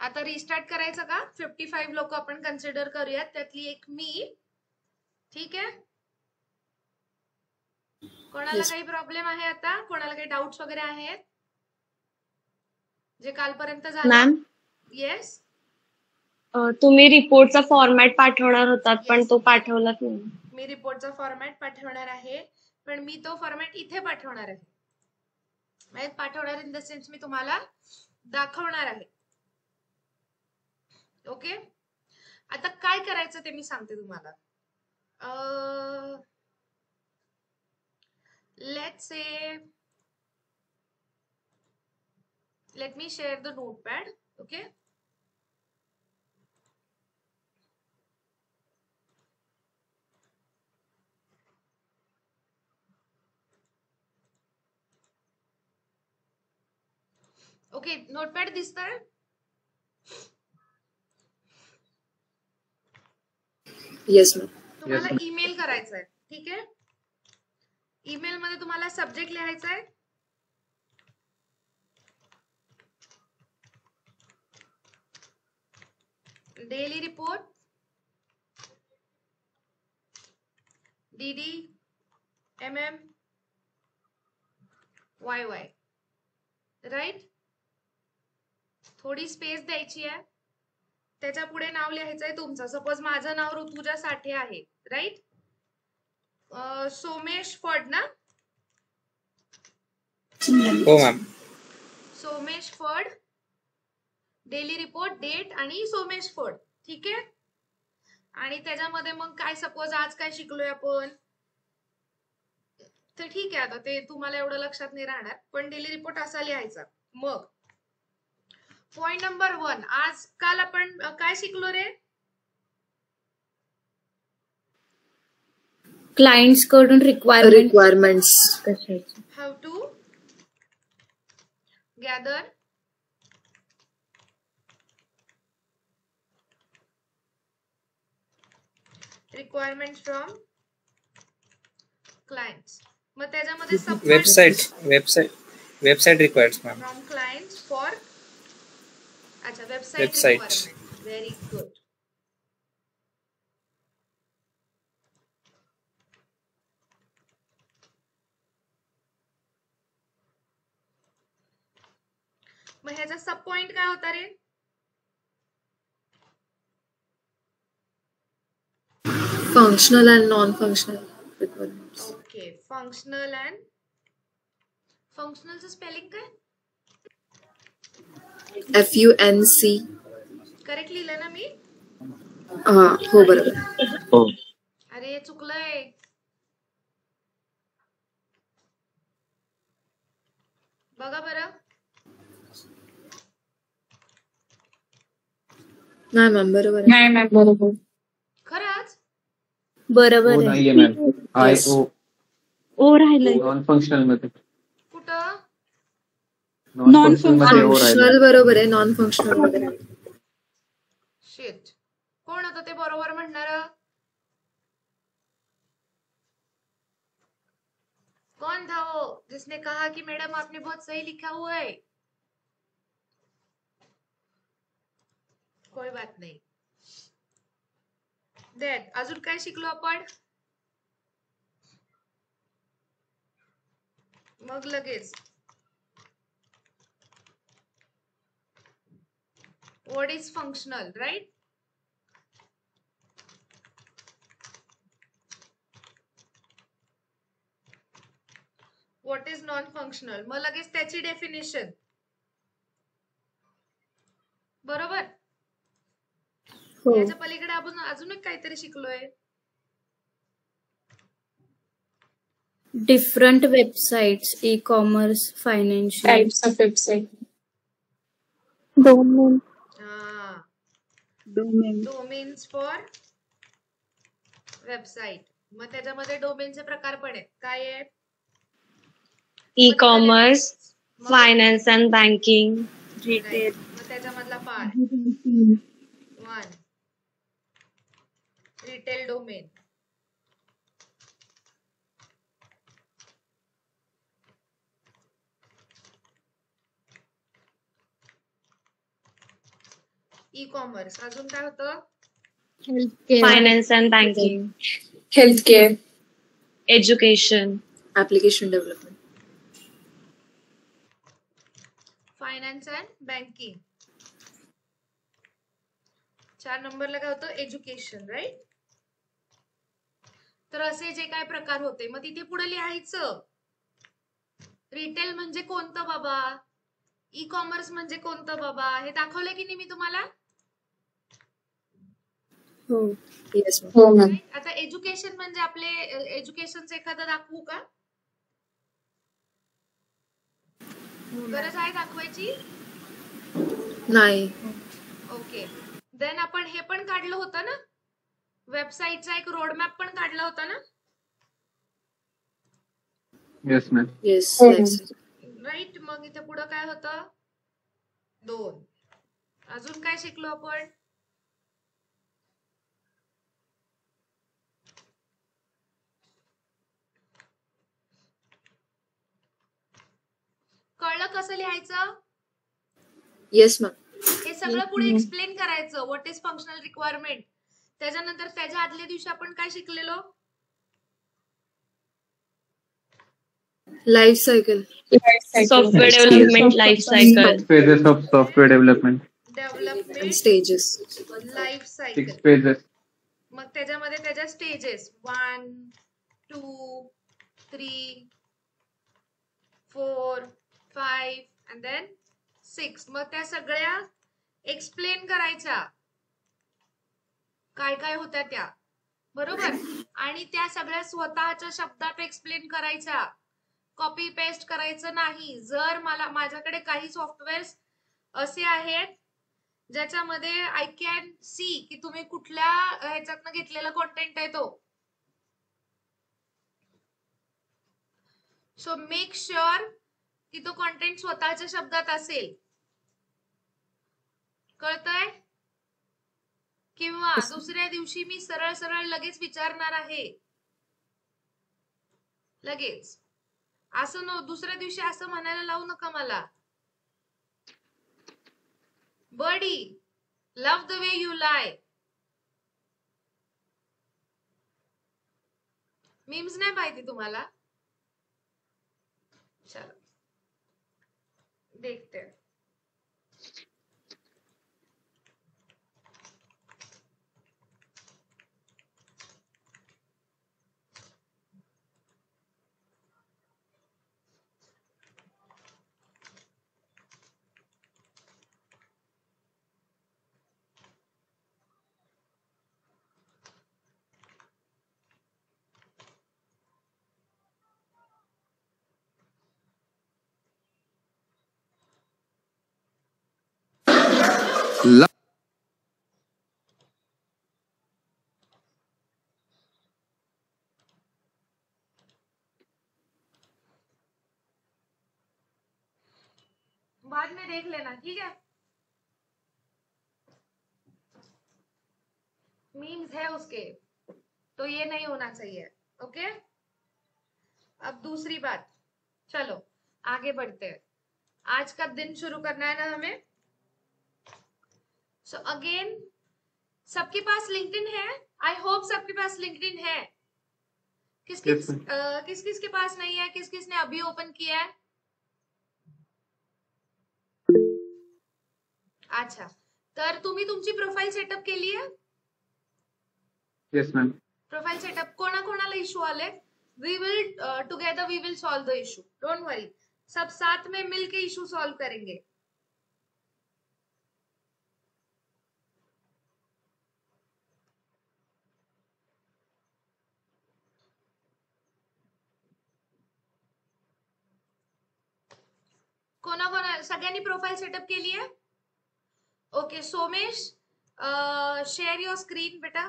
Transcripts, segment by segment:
आता रिस्टार्ट करायचं का? 55 लोक आपण कन्सिडर करूयात, त्यातली एक मी. ठीक आहे, कोणाला काही प्रॉब्लेम आहे आता? कोणाला काही डाऊट्स वगैरे आहेत जे कालपर्यंत झालं? येस, तुम्ही रिपोर्टचा फॉर्मॅट पाठवणार होतात पण तो पाठवलाच नाही. मी रिपोर्टचा फॉर्मॅट पाठवणार आहे, पण मी तो फॉर्मॅट इथे पाठवणार आहे. पाठवणार इन द सेन्स मी तुम्हाला दाखवणार आहे. ओके, आता काय करायचं ते मी सांगते तुम्हाला. Let's say, let me share the notepad. Okay, okay, notepad दिसतंय? Yes ma'am. तुम्हाला ईमेल करायचा आहे. ठीक आहे, ईमेल मध्ये तुम्हाला सब्जेक्ट लिहायचा आहे. Daily report DD MM YY, right. थोडी स्पेस द्यायची आहे, त्याच्या पुढे नाव लिहायचं आहे तुमचं. सपोज माझं नाव ऋतुजा साठे आहे, राईट. सोमेश फड ना? हो मॅम. सोमेश फड, डेली रिपोर्ट, डेट आणि सोमेश फड. ठीक आहे, आणि त्याच्यामध्ये मग काय, सपोज आज काय शिकलोय आपण, तर ठीक आहे, आता ते तुम्हाला एवढं लक्षात नाही राहणार, पण डेली रिपोर्ट असा लिहायचा. मग पॉइंट नंबर 1, आज काल आपण काय शिकलो रे? क्लायंट्स कडून रिक्वायरमेंट्स कशाची, how to gather requirements from clients. मग त्याच्यामध्ये website requires ma'am. From clients for, अच्छा, वेबसाईट रिक्वायरमेंट. Very good. मग ह्याचा सब पॉइंट काय होता रे? Functional and non functional requirements. Okay, functional and, फंक्शनलचं स्पेलिंग काय? FUNC. करेक्ट लिहिलं ना मी? हा, हो बरोबर. हो. अरे चुकलंय. बघा बरं. नाही मॅम, बरोबर. नाही मॅम, बरोबर. खरंच बरोबर नाहीये मॅम. ओ राहिलंय. नॉन फंक्शनल मध्ये. कुठं? नॉन फंक्शनल बरोबर आहे, नॉन फंक्शनल मध्ये. शिट, कोण होतं ते बरोबर म्हणणार? कौन था वो जिसने कहा कि मैडम आपने बहुत सही लिखा हुआ है? कोई बात नाही. दॅट, अजून काय शिकलो आपण? मग लगेच what is functional, right? What is non functional, मग लगेच त्याची डेफिनेशन. बरोबर. याच्या पलीकडे आपण अजून एक काहीतरी शिकलोय. Different websites, ecommerce, financial types of website. Domains for website. मग त्याच्यामध्ये डोमेनचे प्रकार पण आहेत. काय आहे? Ecommerce, finance and banking, retail. मग त्याच्यामधला part 1, retail domain. Ecommerce. अजून काय होतं? Finance and banking, healthcare, education, application development. Finance and banking. 4 नंबरला काय होतं? एज्युकेशन. राईट. तर असे जे काय प्रकार होते मग तिथे पुढे लिहायचं. रिटेल म्हणजे कोणतं बाबा, ई कॉमर्स म्हणजे कोणतं बाबा, हे दाखवलं की नाही मी तुम्हाला? हो. Yes ma'am. हो मॅम. Right? आता एज्युकेशन म्हणजे आपले एज्युकेशनचं एखादं दाखवू का? गरज आहे दाखवायची? नाही. ओके. देन आपण हे पण काढलं होतं ना, वेबसाईटचा एक रोडमॅप पण काढला होता ना. Yes, ma'am. येस. राईट. मग इथे पुढं काय होतं? 2. अजून काय शिकलो आपण? कळलं कसं लिहायचं? Yes ma'am. हे सगळं पुढे एक्सप्लेन करायचं. What is functional requirement. त्याच्यानंतर त्याच्या आदल्या दिवशी आपण काय शिकलेलो? Life cycle. Software development life cycle, Phases of software development. Development stages. Life 6 cycle. phases. मग त्याच्यामध्ये त्याच्या स्टेजेस 1, 2, 3, 4, 5 and then 6. मग त्या सगळ्या एक्सप्लेन करायच्या, काय काय होत्या त्या. बरोबर. आणि त्या सगळ्या स्वतःच्या शब्दात एक्सप्लेन करायच्या. कॉपी पेस्ट करायचं नाही. जर माझ्याकडे काही सॉफ्टवेअर असे आहेत ज्याच्यामध्ये आय कॅन सी की तुम्ही कुठल्या ह्याच्यातनं घेतलेला कॉन्टेंट आहे तो. सो मेक शुअर की तो कॉन्टेंट स्वतःच्या शब्दात असेल. कळतंय? किंवा दुसऱ्या दिवशी मी सरळ सरळ लगेच विचारणार आहे. लगेच असं दुसऱ्या दिवशी असं म्हणायला लावू नका मला. Buddy love the way you lie. Memes नाही माहिती तुम्हाला? चलो देखते हैं. बाद में देख लेना, ठीक है. मीम्स है उसके, तो ये नहीं होना चाहिए. ओके. अब दूसरी बात, चलो आगे बढ़ते हैं. आज का दिन शुरू करना है ना हमें. सो अगेन सबके पास लिंक्डइन है. आई होप सबके पास लिंक्डइन है. किस किस के पास नहीं है? किस किसने अभी ओपन किया है? अच्छा, तर तुम्ही तुमची प्रोफाईल सेटअप केली आहे? Yes, ma'am. प्रोफाईल सेटअप कोणाकोणाला इश्यू आले? We will together we will solve the issue. Don't worry, सब साथ में मिलके इश्यू सॉल्व करेंगे. कोणा सगळ्यांनी प्रोफाईल सेटअप केली आहे? Okay. Somesh, share your screen बेटा.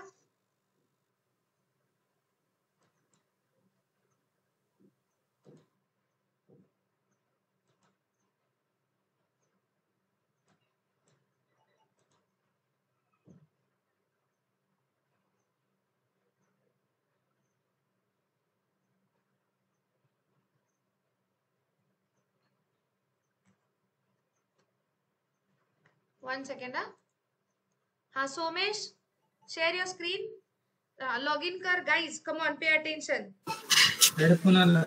One second. हा Somesh, share your screen, log in कर guys, come on, pay attention. Headphone आला.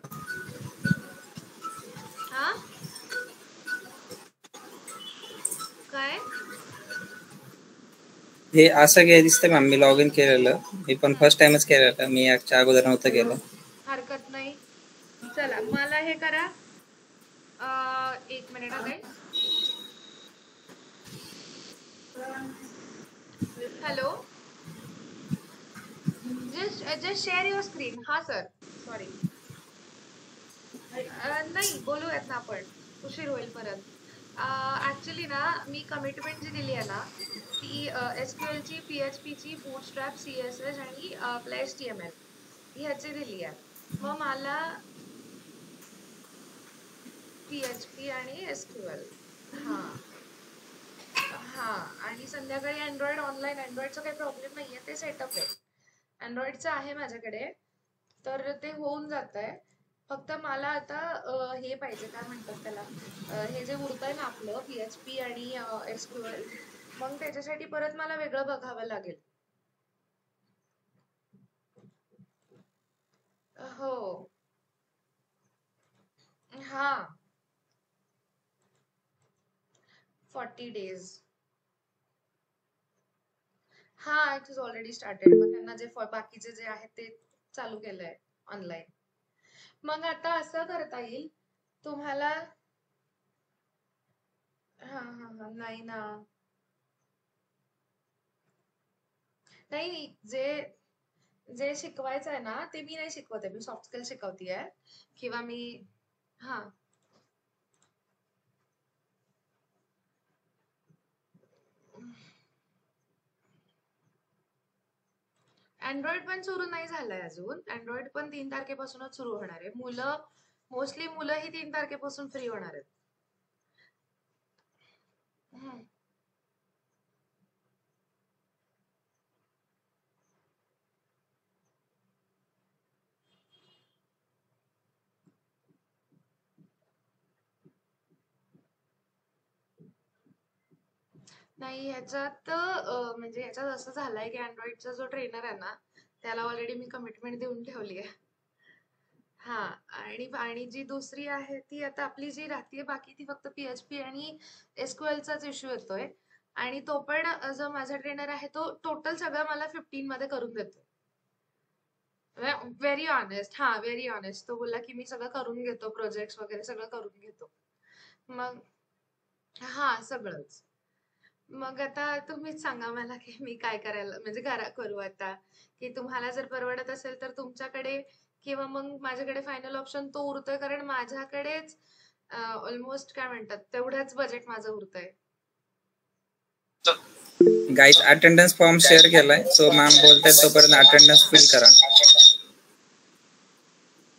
हा काय हे असं काय दिसतंय मॅम, मी लॉग इन केलेलं, मी पण फर्स्ट टाइमच केलेलं, मी याच्या अगोदर नव्हतं केलं. हरकत नाही. चला मला हे करा, 1 minute guys. Hello, just share your screen. हा सर, सॉरी. नाही, बोलूयात ना आपण, उशीर होईल परत. ऍक्च्युली ना मी कमिटमेंट जी दिली आहे ना ती SQL ची, PHP ची, बूटस्ट्रॅप, CSS आणि आपला HTML ह्याची दिली आहे. मग मला PHP आणि SQL, हा हा, आणि संध्याकाळी अँड्रॉइड ऑनलाईन, अँड्रॉइडचा काही प्रॉब्लेम नाहीये, ते सेटअप आहे, अँड्रॉइडचं आहे माझ्याकडे, तर ते होऊन जात आहे. फक्त मला आता हे पाहिजे, काय म्हणतात त्याला, हे जे उरतंय ना आपलं PHP आणि SQL, मग त्याच्यासाठी परत मला वेगळं बघावं लागेल. हो, हा, 40 days. हा, इट इज ऑलरेडी स्टार्टेड. मग त्यांना जे बाकीचे जे आहेत ते चालू केलंय ऑनलाईन. मग आता असं करता येईल तुम्हाला. हा हा हा, नाही ना, नाही, जे जे शिकवायचं आहे ना ते मी नाही शिकवते, मी सॉफ्ट स्किल शिकवतीये, किंवा मी, हा, अँड्रॉइड पण सुरू नाही झालंय अजून. अँड्रॉइड पण 3 तारखेपासूनच सुरू होणार आहे. मोस्टली मुलं ही 3 तारखेपासून फ्री होणार आहेत. नाही, ह्याच्यात म्हणजे ह्याच्यात असं झालंय की अँड्रॉइडचा जो ट्रेनर आहे ना त्याला ऑलरेडी मी कमिटमेंट देऊन ठेवली आहे. हा, आणि जी दुसरी आहे ती आता आपली जी राहतीये बाकी, ती फक्त PHP आणि SQLचाच इश्यू येतोय, आणि तो पण जो माझा ट्रेनर आहे तो टोटल सगळं मला 15 मध्ये करून देतोय. व्हेरी ऑनेस्ट, हा, व्हेरी ऑनेस्ट. तो बोलला की मी सगळं करून घेतो, प्रोजेक्ट वगैरे सगळं करून घेतो. मग हा, सगळंच. मग आता तुम्हीच सांगा मला की मी काय करायला, म्हणजे करू आता, की तुम्हाला जर परवडत असेल तर तुमच्याकडे, किंवा मग माझ्याकडे फायनल ऑप्शन तो उरतोय, कारण माझ्याकडेच ऑलमोस्ट काय म्हणतात तेवढंच बजेट माझं उरतंय. गाईज, अटेंडन्स फॉर्म शेअर केलाय, सो मॅम बोलतायत तोपर्यंत अटेंडन्स फिल करा.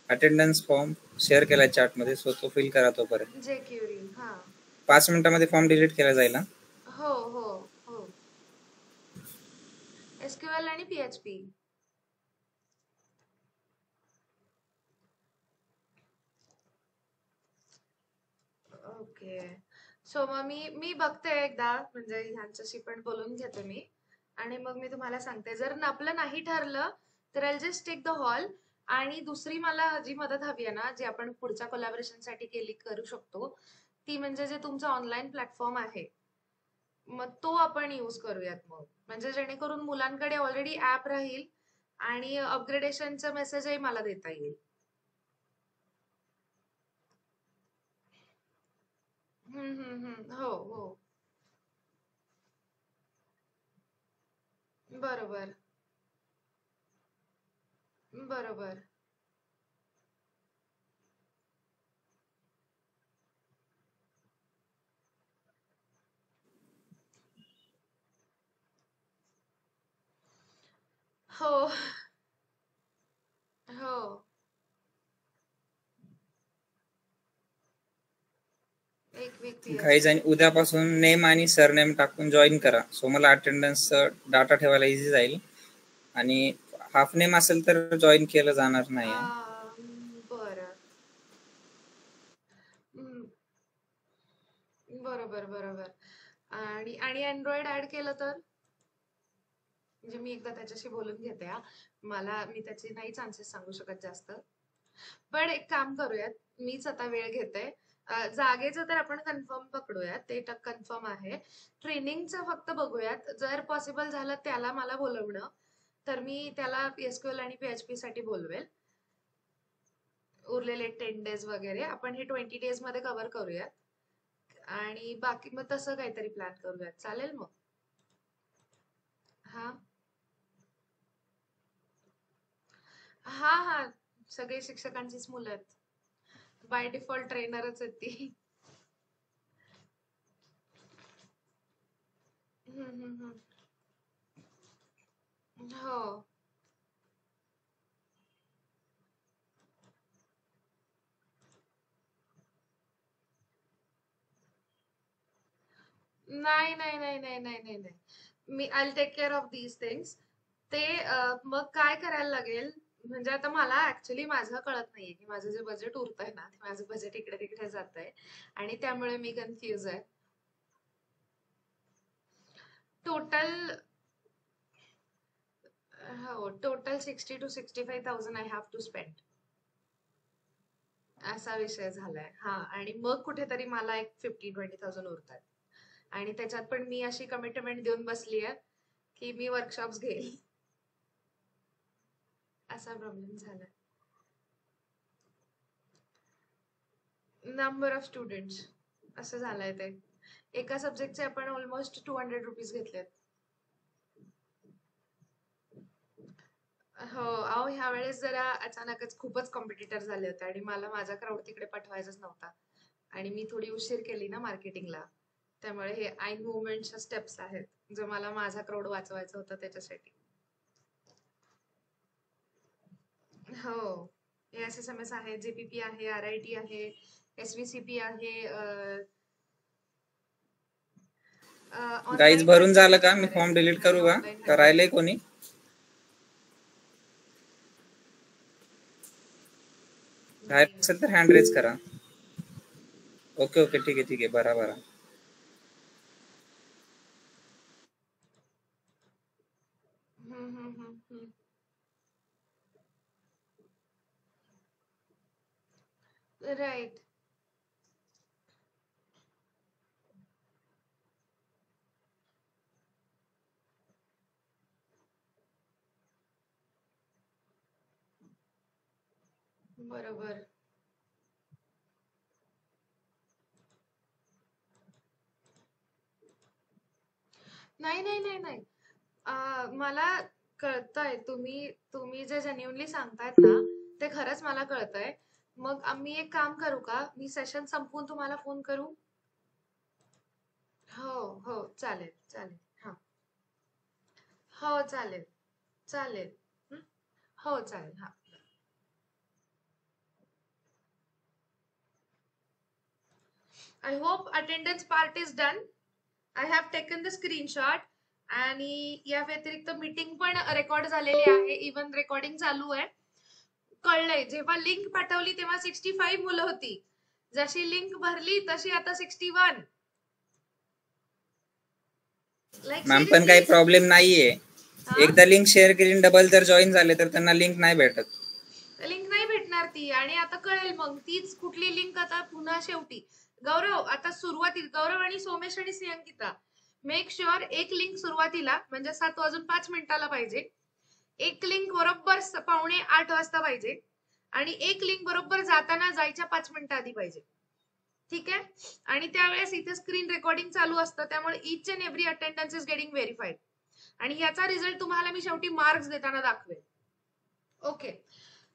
अटेंडन्स फॉर्म शेअर केलाय चॅट मध्ये, सो तो फिल करा तोपर्यंत. जे क्युरी, हा, 5 मिनिटांमध्ये फॉर्म डिलीट केला जाईल. हो हो हो, SQL आणि PHP. ओके, सो मग मी बघते एकदा, म्हणजे ह्यांच्याशी पण बोलून घेते मी, आणि मग मी तुम्हाला सांगते. जर आपलं नाही ठरलं तर I just take the hall. आणि दुसरी मला जी मदत हवी आहे ना, जी आपण पुढच्या कोलॅबोरेशन साठी करू शकतो, ती म्हणजे जे तुमचं ऑनलाईन प्लॅटफॉर्म आहे, मग तो आपण यूज करूयात. मग म्हणजे जेणेकरून मुलांकडे ऑलरेडी ऍप राहील आणि अपग्रेडेशनचा मेसेजही मला देता येईल. हो हो, बरोबर बरोबर. हो हो, एक वीक गाईज, आणि उद्यापासून नेम आणि सरनेम टाकून जॉईन करा, सो मला अटेंडन्स डाटा ठेवायला इझी जाईल. आणि हाफ नेम असेल तर जॉईन केलं जाणार नाही. बरं, बरोबर बरोबर. आणि अँड्रॉइड ऍड केलं तर म्हणजे मी एकदा त्याच्याशी बोलून घेते. मी त्याचे नाही चान्सेस सांगू शकत जास्त, पण एक काम करूयात, मीच आता वेळ घेते. जागेचं तर आपण कन्फर्म पकडूयात, ते कन्फर्म आहे. ट्रेनिंगचं फक्त बघूयात, जर पॉसिबल झालं त्याला मला बोलवणं तर मी त्याला SQL आणि PHP साठी बोलवेल. उरलेले 10 डेज वगैरे आपण हे 20 डेज मध्ये कव्हर करूयात, आणि बाकी मग तसं काहीतरी प्लॅन करूयात. चालेल मग? हा हा हा सगळे शिक्षकांचीच मुलं आहेत, बाय डिफॉल्ट ट्रेनरच आहेत ती. हो. नाही नाही नाही नाही नाही नाही नाही, मी I take care of these things. ते मग काय करायला लागेल, म्हणजे आता मला ऍक्च्युली माझं कळत नाहीये की माझं जे बजेट उरतंय ना, ते माझं बजेट इकडे तिकडे जात आहे, आणि त्यामुळे मी कन्फ्युज आहे. टोटल हो, total 60 to 65,000 I have to spend, असा विषय झालाय. हा, आणि मग कुठेतरी मला एक 15-20,000 उरतात, आणि त्याच्यात पण मी अशी कमिटमेंट देऊन बसली आहे की मी वर्कशॉप्स घेईल, असा प्रॉब्लेम झालाय. नंबर ऑफ स्टुडंट्स असं झालंय ते. एका सब्जेक्टचे आपण ऑलमोस्ट 200 रुपीज घेतलेत. हो, अहो ह्या वेळेस जरा अचानकच खूपच कॉम्पिटिटर झाले होते, आणि मला माझा क्राऊड तिकडे पाठवायचाच नव्हता, आणि मी थोडी उशीर केली ना मार्केटिंगला, त्यामुळे हे ऐन मुवमेंटच्या स्टेप्स आहेत, जो मला माझा क्राऊड वाचवायचा होता त्याच्यासाठी. हो, ASSMS आहे, JPP आहे, RIT आहे, SVCP आहे. गाईज भरून झालं का? मी फॉर्म डिलीट करू का? करायलंय कोणी? राहिलं असेल तर हँड रेज करा. ओके ओके, ठीक आहे ठीक आहे, बरा बरा. राईट. बरोबर. नाही नाही नाही नाही, मला कळतंय, तुम्ही जे जेन्युइनली सांगतायत ना ते खरंच मला कळतंय. मग आम्ही एक काम करू का, मी सेशन संपवून तुम्हाला फोन करू? हो हो, चालेल चालेल. हा हो, चालेल चालेल. हो चालेल. हा, I hope attendance part is done. I have taken the screenshot. आणि या व्यतिरिक्त मीटिंग पण रेकॉर्ड झालेली आहे, इवन रेकॉर्डिंग चालू आहे. कळलंय, जेव्हा लिंक पाठवली तेव्हा 65 मुलं होती, जशी लिंक भरली तशी आता 61. मॅम पण काही प्रॉब्लेम नाहीये, एकदा लिंक शेअर केली डबल जर जॉईन झाले तर त्यांना लिंक नाही भेटत. लिंक नाही भेटणार ती, आणि आता कळेल मग तीच कुठली लिंक. आता पुन्हा शेवटी गौरव, आता सुरुवातीला गौरव आणि सोमेश आणि सियांकिता, मेक शुअर एक लिंक सुरुवातीला म्हणजे 7:05 पाहिजे, एक लिंक बरोबर 7:45 वाजता पाहिजे, आणि एक लिंक बरोबर जाताना जायच्या 5 मिनिटं आधी पाहिजे. ठीक आहे? आणि त्यावेळेस इथे स्क्रीन रेकॉर्डिंग चालू असतं, त्यामुळे each and every attendance is getting verified, आणि याचा रिझल्ट तुम्हाला मी शेवटी मार्क्स देताना दाखवेल. Okay,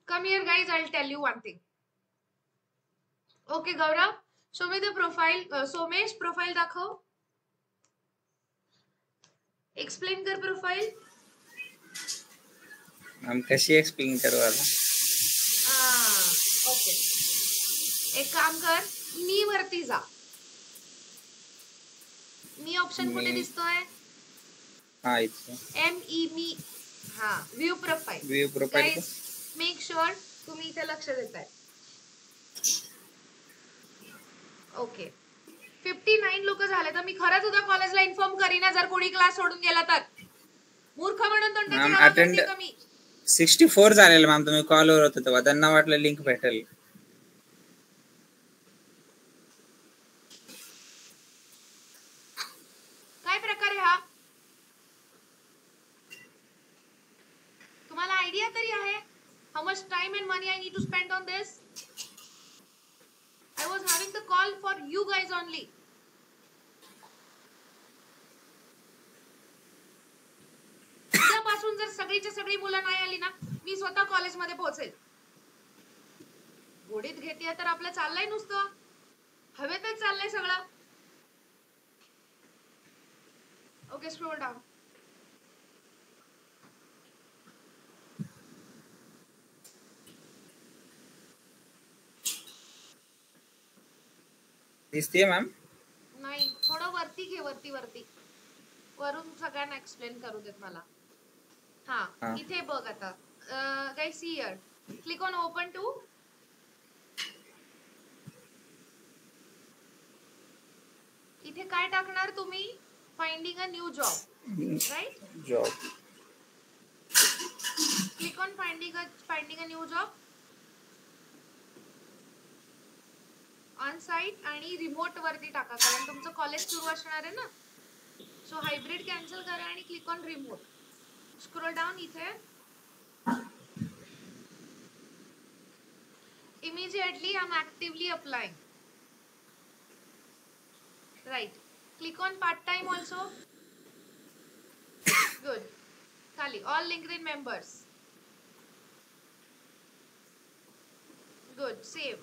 come here guys, I will tell you one thing. Okay Gaurav, show me the profile. Somesh, profile दाखव, एक्सप्लेन कर प्रोफाईल. हम कशी एक्सप्लेन करू आता? ओके, एक काम कर, मी वरती जा. मी ऑप्शन कुठे दिसतोय? हा, इथे ME मी. हा, view profile. View profile. Make sure तुम्ही इथे लक्ष देताय. ओके, 59 लोक झाले. तर मी खरंच उद्या कॉलेजला इन्फॉर्म करीन जर कोणी क्लास सोडून गेला तर. मूर्ख म्हणून तोंडाची मॅम हवा अटेंड करते का मी? 64 झालेलं मॅम, तुम्ही कॉलवर होते तेव्हा त्यांना वाटलं लिंक भेटेल. काय प्रकार आहे हा? तुम्हाला आयडिया तरी आहे how much time and money I need to spend on this? I was having the call for you guys only. उद्यापासून जर सगळीच्या सगळी मुलं नाही आली ना, मी स्वतः कॉलेजमध्ये पोहोचेल. गोडीत घेते तर आपलं चाललंय नुसतं हवेतच चाललंय सगळं. Okay, scroll down. दिसतीये मॅम? नाही, थोडं वरती घे, वरती वरती वरून सगळ्यांना एक्सप्लेन करू देत मला. हा, इथे बघ आता. Guys see here, click on open to. इथे काय टाकणार तुम्ही? Finding a new job, right? Job. Click on finding a new job. On site आणि रिमोट वरती टाका, कारण तुमचं कॉलेज सुरू असणार आहे ना. सो हायब्रिड कॅन्सल करा आणि click on remote. Scroll down इथे. Immediately I'm actively applying. Right. Click on part-time also. Good. Khali. All LinkedIn members. Good. Save.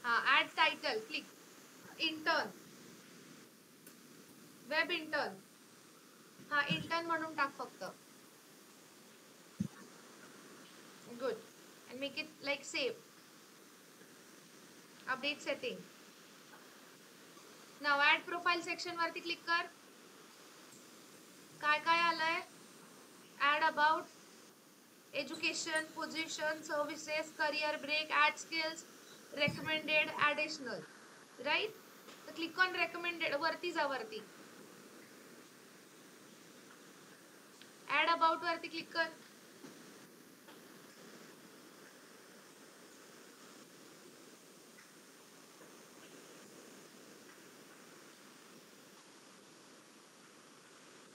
Add title. Click. Intern. Web intern. Intern म्हणून टाक फक्त. Good. And make it like save. Update setting. Now add profile section वरती click कर. काय काय आलंय? Add about, education, position, services, career break, add skills, recommended, additional. Right? So click on recommended. वरती जा वरती. Add about वरती click कर.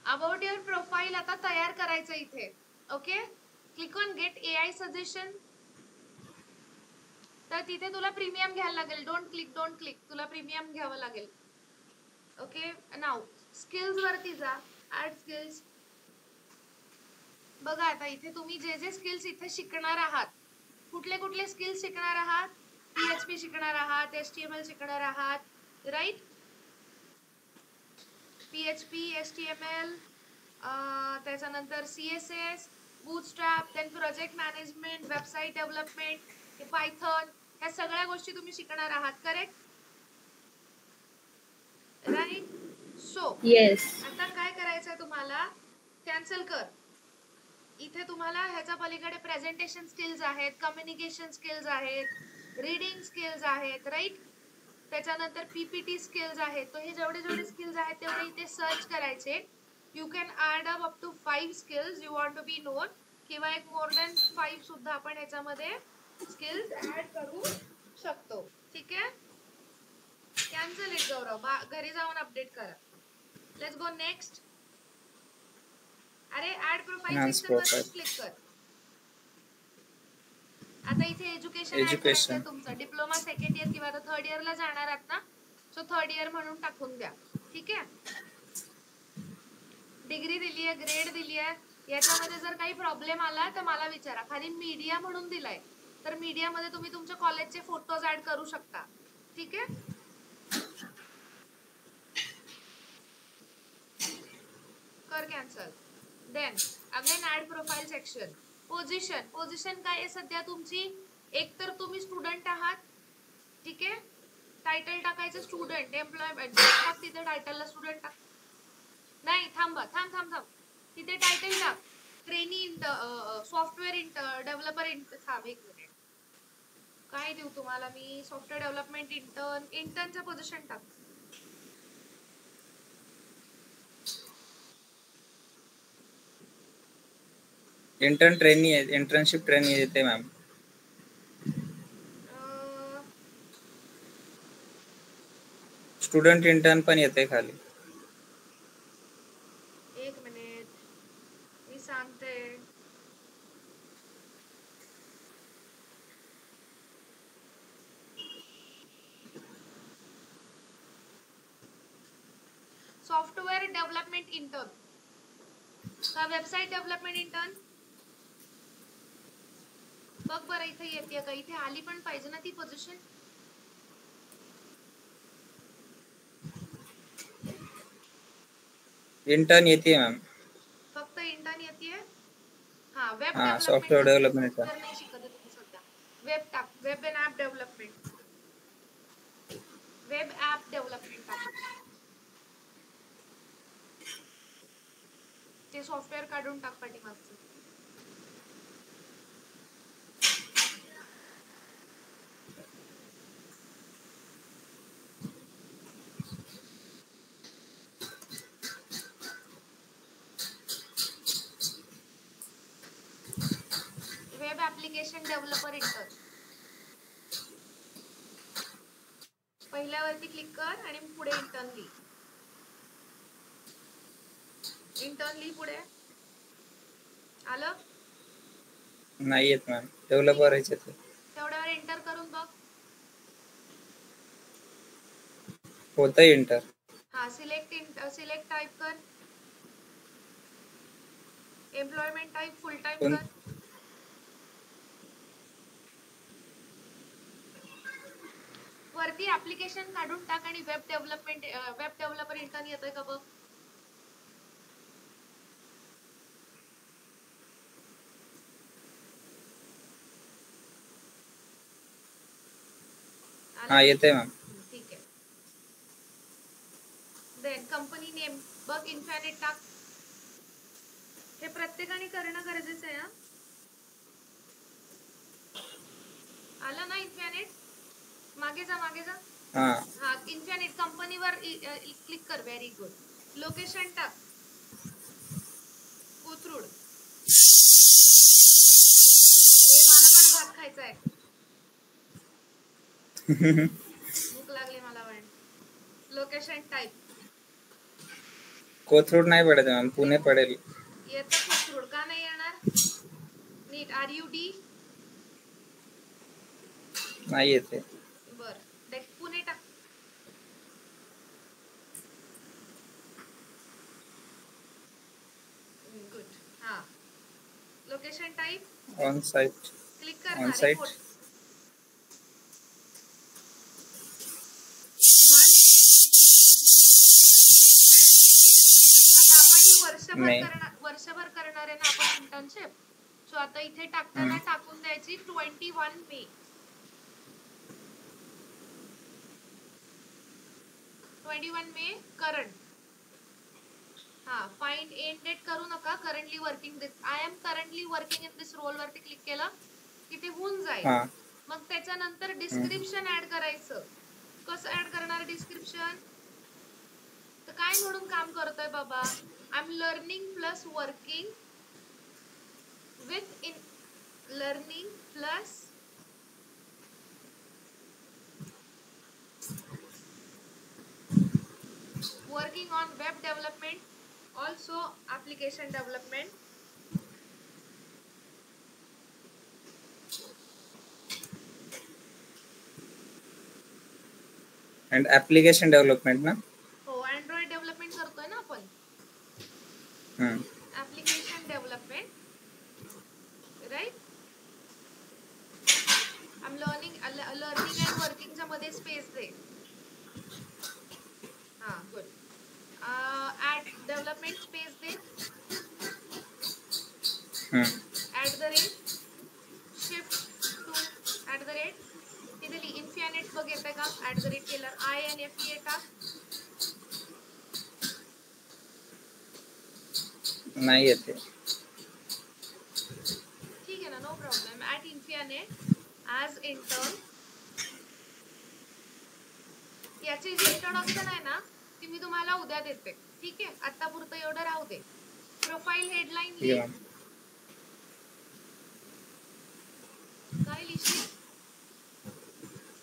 अबाउट युअर प्रोफाईल आता तयार करायचं इथे. Okay, click on get AI suggestion. तर तिथे तुला प्रीमियम घ्यायला लागेल. डोंट क्लिक, तुला प्रीमियम घ्यावं लागेल. ओके, नाउ स्किल्स वरती जा. Add skills. बघा आता इथे तुम्ही जे जे स्किल्स इथे शिकणार आहात, कुठले कुठले स्किल्स शिकणार आहात? PHP शिकणार आहात, HTML शिकणार आहात, राईट? PHP, HTML, त्याच्यानंतर CSS, Bootstrap, then project management, website development, Python, ह्या सगळ्या गोष्टी तुम्ही शिकणार आहात, करेक्ट? राईट. So yes. आता काय करायचंय तुम्हाला? कॅन्सल कर. इथे तुम्हाला ह्याच्या पलीकडे प्रेझेंटेशन स्किल्स आहेत, कम्युनिकेशन स्किल्स आहेत, रीडिंग स्किल्स आहेत, राईट? त्याच्यानंतर PPT स्किल्स आहेत. तो हे जेवढे जेवढे स्किल्स आहेत तेवढे इथे सर्च करायचे. You can add up to 5 skills you want to be known, किंवा एक मोर दॅन 5 सुद्धा आपण ह्याच्यामध्ये स्किल्स ऍड करू शकतो. ठीक आहे? कॅन्सल इट गौरव, घरी जाऊन अपडेट करा. Let's go next. अरे ऍड प्रोफाइल सेक्शन वर क्लिक कर. आता इथे एज्युकेशन ऍड करायचं आहे तुमचं. डिप्लोमा सेकंड इयर किंवा थर्ड इयर ला जाणार आहात ना, सो थर्ड इयर म्हणून टाकून द्या. ठीक आहे? डिग्री दिली आहे, ग्रेड दिली आहे. याच्यामध्ये जर काही प्रॉब्लेम आला तर मला विचारा. खाली मीडिया म्हणून दिलाय, तर मीडिया मध्ये तुम्ही तुमच्या कॉलेजचे फोटोज ऍड करू शकता. ठीक आहे? कर cancel. Then again add profile section. Position काय आहे सध्या तुमची? एक तर तुम्ही स्टुडंट आहात. ठीक आहे? टायटल टाकायचं स्टुडंट, एम्प्लॉयमेंट टाक. तिथे टायटलला स्टुडंट टाक. नाही, थांब. तिथे टायटल टाक. ट्रेनी सॉफ्टवेअर डेव्हलपर थांब एक मिनिट. काय देऊ तुम्हाला मी? सॉफ्टवेअर डेव्हलपमेंट इंटर्नचं पोझिशन टाक. इंटर्नशिप ट्रेनिंग येते मॅम. स्टुडंट इंटर्न पण येते खाली. एक मिनिट मी सांगते. सॉफ्टवेअर डेव्हलपमेंट इंटर्न का वेबसाईट डेव्हलपमेंट इंटर्न? बघ बरं इथे येते का? इथे आली पण पाहिजे ना ती पोझिशन. इंटर्न येते मॅम. फक्त इंटर्न येते. हा वेब हा, डेव्हलपमेंट सॉफ्टवेअर डेव्हलपमेंट. सॉफ्टवेअर नाही शिकत आहे तुम्ही सध्या. वेब टाक, web and app development. Web app development टाक. ते सॉफ्टवेअर काढून टाक पाठीमागचं. Web application developer intern. पहिल्यावरती क्लिक कर आणि पुढे इंटर्न लिही. इंटर्न लिही पुढे. आलं? नाही येत मॅम. डेव्हलपर आहे ते. तेवढ्या वेळ एंटर करून बघ. होतंय इंटर. हा सिलेक्ट टाइप कर. एम्प्लॉयमेंट टाइप फुल टाइम कर. वरती ऍप्लिकेशन काढून टाक आणि वेब डेव्हलपर इंटर्न येतोय का बघ. हा येते मॅम. ठीक आहे. देन कंपनी नेम बघ इन्फिनिट टाक. हे प्रत्येकाने करणं गरजेचं आहे. आलं ना इन्फिनिट? मागे जा मागे जा. हा इन्फिनिट कंपनीवर क्लिक कर. Very good. लोकेशन टाक. कोथरूड. मला पण भात खायचा आहे. भूक लागली मला पण. Location type. कोथरूड नाही पडेल मॅम, पुणे पडेल. येतं कोथरूड का नाही येणार? नीट RUD नाही येते. बर देख पुणे टाक. गुड. हा location type on site. Click कर ऑन ना. साइट. रिपोर्ट वर्षभर करणार आहे ना आपण इंटर्नशिप. सो आता इथे टाकताना टाकून द्यायची 21 मे. 21 May current. हा फाइंड एंड डेट करू नका. Currently working this. I am currently working in this role वरती क्लिक केलं की ते होऊन जाईल. मग त्याच्यानंतर डिस्क्रिप्शन ऍड करायचं. कसं ऍड करणार डिस्क्रिप्शन? तर काय म्हणून काम करतोय बाबा? I am learning plus working with in learning plus working on web development, also application development. And application development ना? हो Android development करतोय ना आपण. Application development, right? I'm learning and working च्या मध्ये स्पेस दे. हा गुड. ऍड डेव्हलपमेंट स्पेस दे. @ shift to @ तिथे ली इन्फिनिट बघ येते का? @ केलं INFA टाक. नाही येते. ठीक आहे ना, no problem. @infinite as intern. याची जी इंट्रोडक्शन आहे ना ती मी तुम्हाला उद्या देते. ठीक आहे, आता पुरतं एवढं राहू दे. प्रोफाईल हेडलाईन लिह. काय लिहिशील?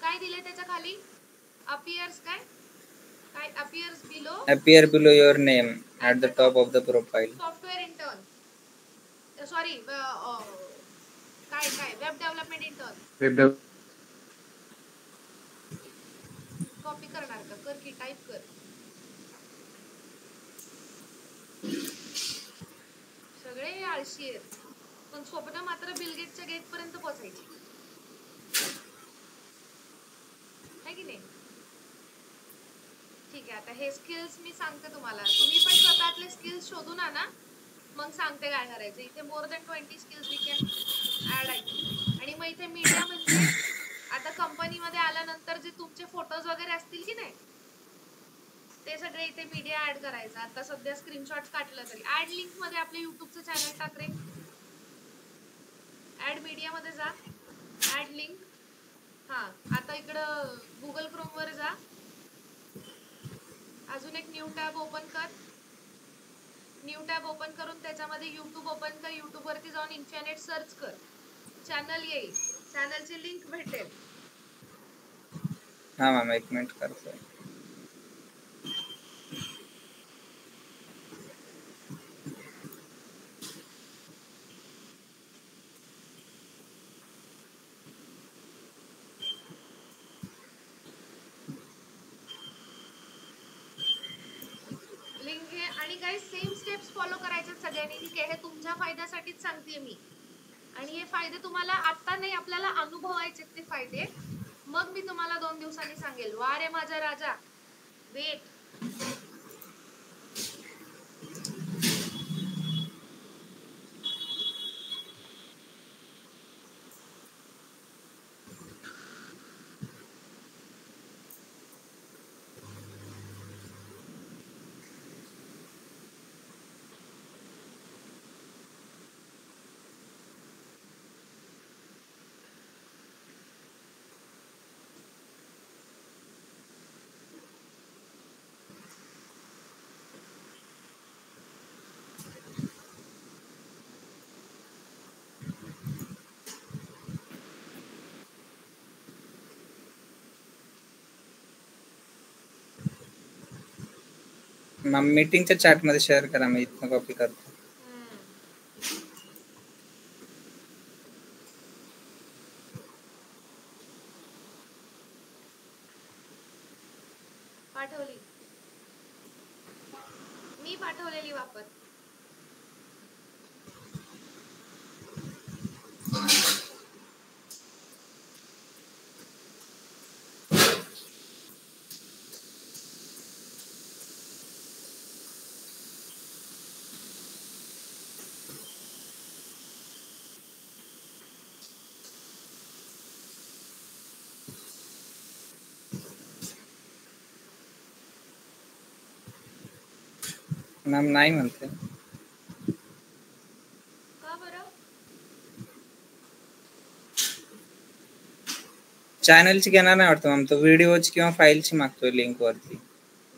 काय दिले त्याच्या खाली? appears काय? काय appears below? appear below your name at the top of the profile. Software intern. Sorry, काय web development intern. Web dev- copy करणार का? कर की टाइप कर. सगळे आळशी आहेत, पण स्वप्न मात्र बिल गेट्सच्या गेट पर्यंत पोहोचायची है की नाही? ठीक आहे, आता हे स्किल्स मी सांगते तुम्हाला, तुम्ही पण स्वतःतले स्किल्स शोधून आणा, मग सांगते काय करायचं. इथे more than 20 skills we can add आहे. आणि मग इथे मीडिया म्हणजे आता कंपनीमध्ये आल्यानंतर जे तुमचे फोटोज वगैरे असतील की नाही, ते सगळे इथे मीडिया ऍड करायचं. आता सध्या स्क्रीनशॉट काढलं तरी ऍड लिंक मध्ये आपले युट्यूबचं चॅनल टाक रे. ऍड मीडिया मध्ये जा, ऍड लिंक. हा, आता इकडं गुगल क्रोम वर जा, अजून एक न्यू टॅब ओपन कर. न्यू टॅब ओपन करून त्याच्यामध्ये युट्यूब ओपन कर. युट्यूब वरती जाऊन इन्फिनिट सर्च कर, चॅनल येईल, चॅनलची लिंक भेटेल. हा मॅम, एक मिनिट करतोय. लिंक हे. आणि गाइस सेम स्टेप्स फॉलो करायचे सगळ्यांनी, ठीक आहे? हे तुमच्या फायद्यासाठीच सांगते मी, आणि हे फायदे तुम्हाला आता नाही, आपल्याला अनुभवायचे ते फायदे. मग मी तुम्हाला 2 दिवसांनी सांगेल. वा रे माझा राजा, वेट. मॅम, मीटिंगच्या चॅट मध्ये शेअर करा, मी इथनं कॉपी करतो. पाठवली मी, पाठवलेली वापर. मॅम नाही म्हणते. का बरं? चॅनलची घेणार नाही वाटतं मॅम, तो व्हिडिओची किंवा फाईलची मागतोय लिंक वरती.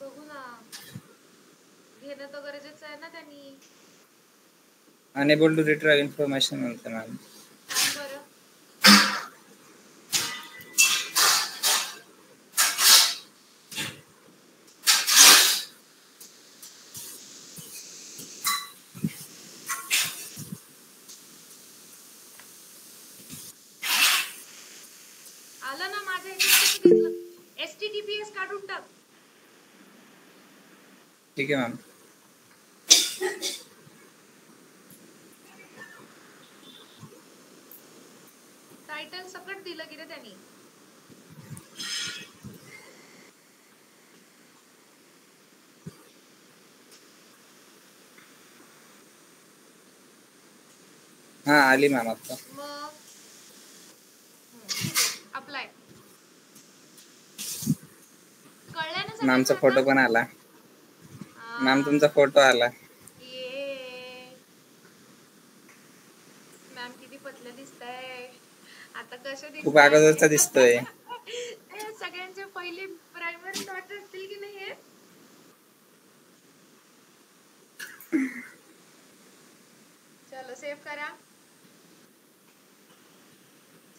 बघू ना, घेणं तर गरजेचं आहे ना त्यांनी. अनेबल टू रिट्राइव्ह इन्फॉर्मेशन म्हणते मॅम. थांब बरं. आलं ना माझ्या ह्याच्यात, दिसलं. HTTPS काढून टाक. ठीक आहे मॅम. टायटल सकट दिलं की रे त्यांनी. हा, आली मॅम आता. मग ठीक आहे, अप्लाय. कळलं ना मॅमचा सगळ्यांना फोटो आता? पण आला. मॅम, आ, तुमचा फोटो आला. ये मॅम किती पतले दिसताय आता, कसे खूप अगोदरचा दिसतोय. सगळ्यांचे पहिले प्रायमरी डॉट असतील की नाही हे? चलो सेव्ह करा.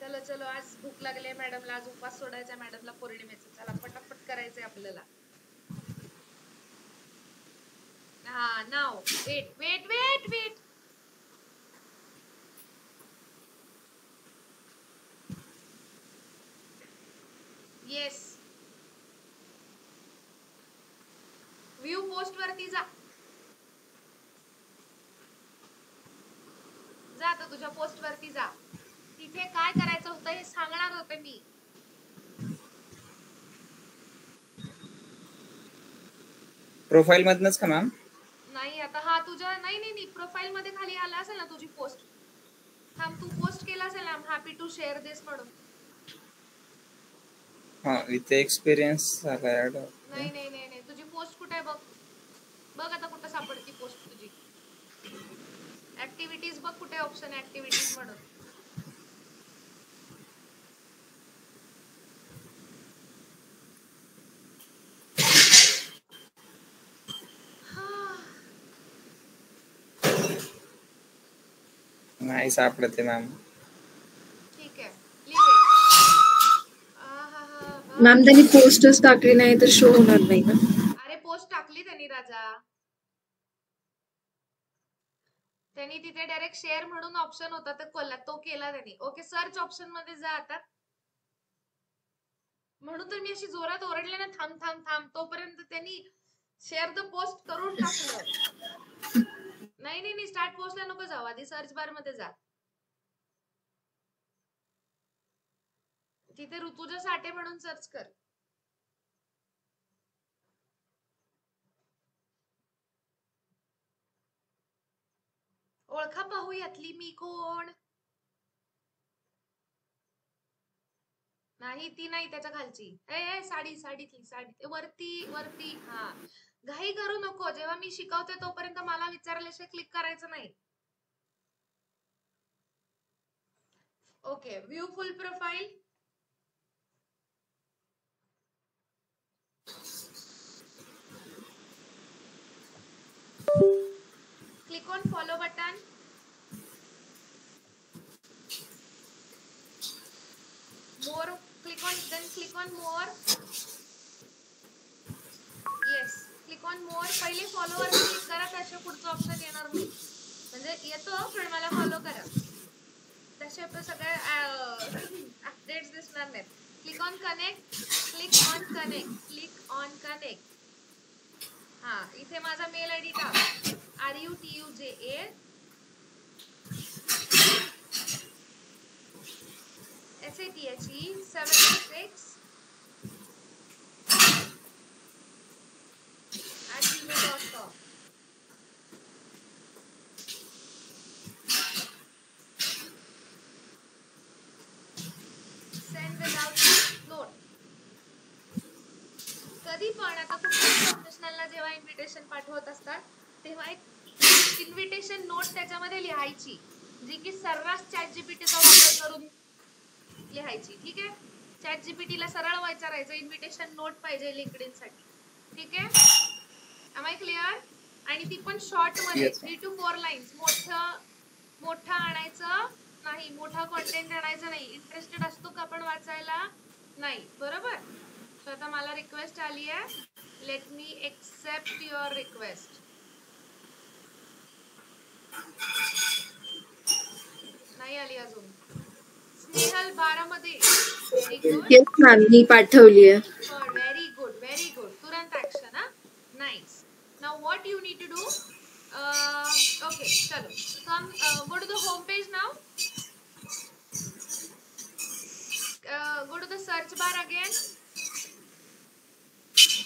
चलो चलो, आज भूक लागली मॅडमला, आज उपवास सोडायचा मॅडमला पौर्णिमेचा. चला पटापट करायचंय आपल्याला. हा, now wait wait wait wait. Yes, view post वरती जा. जा आता तुझ्या पोस्ट वरती जा. तिथे काय करायचं होतं हे सांगणार होते मी. प्रोफाईल मधनच का मॅम? नाही आता हा तुझ्या नाही नाही नाही प्रोफाईल मध्ये खाली आला असेल ना तुझी पोस्ट. थांब, तू पोस्ट केला असेल ना हॅपी टू शेअर दिस म्हणून. हा, इथे एक्सपिरियन्स झाला ऍड. नाही नाही नाही नाही, तुझी पोस्ट कुठे आहे बघ. बघ आता कुठं सापडती पोस्ट तुझी. ऍक्टिव्हिटीज बघ कुठे ऑप्शन ऍक्टिव्हिटीज म्हणून. नाही सापडते मॅम. ठीक आहे, लिव्ह इट. मॅम त्यांनी पोस्टच टाकली नाही तर शो होणार नाही ना. अरे पोस्ट टाकली त्यांनी राजा. त्यांनी तिथे डायरेक्ट शेअर म्हणून ऑप्शन होता तर तो केला त्यांनी. ओके, सर्च ऑप्शन मध्ये जा आता. म्हणून तर मी अशी जोरात ओरडले ना, थांब थांब थांब, तोपर्यंत त्यांनी शेअर द पोस्ट करून टाकलं. नाही नाही नाही, स्टार्ट पोस्टला नको जाऊ, आधी सर्च बार मध्ये जा. तिथे ऋतुजा साठे म्हणून सर्च कर. ओळखा पाहू यातली मी कोण. नाही ती नाही, त्याच्या खालची. ए साडी साडीतली साडी वरती वरती. हा, घाई करू नको. जेव्हा मी शिकवते तोपर्यंत मला विचारल्याशिवाय क्लिक करायचं नाही. Okay, view full profile. Click on follow button. more, click on, then click on more. Yes, click on more. पहिले follow वर क्लिक करा, त्याशिवाय पुढचं ऑप्शन येणार नाही. म्हणजे येतो पण मला फॉलो करा, त्याशिवाय सगळे अपडेट्स दिसणार नाहीत. Click on connect, click on connect, click on connect. हा, इथे माझा मेल आयडी टाक, RUTUJA SATHE 76 @gmail.com. Send without note. कधी पण आता कुठल्याही प्रोफेशनलला जेव्हा इन्व्हिटेशन पाठवत असतात तेव्हा एक इन्व्हिटेशन नोट त्याच्यामध्ये लिहायची, जी की सर्रास ChatGPTचा वापर करून लिहायची. ठीक आहे, ChatGPTला सरळ विचारायचं इन्व्हिटेशन नोट पाहिजे लिंक्डइन साठी. ठीक आहे, am I clear? आणि ती पण शॉर्ट मध्ये 3 to 4 लाईन्स. मोठं आणायचं नाही, मोठा कंटेंट आणायचं नाही. इंटरेस्टेड असतो का आपण वाचायला? नाही, बरोबर. तर आता मला रिक्वेस्ट आली आहे, let me accept your request. नाही आली अजून. स्नेहल 12 मध्ये. Very good. येस मॅम, मी पाठवली आहे. Very good very good. तुरंत ऍक्शन. हा, nice. Now what you need to do. Okay, चलो come, go to the home page now. Go to the search bar again.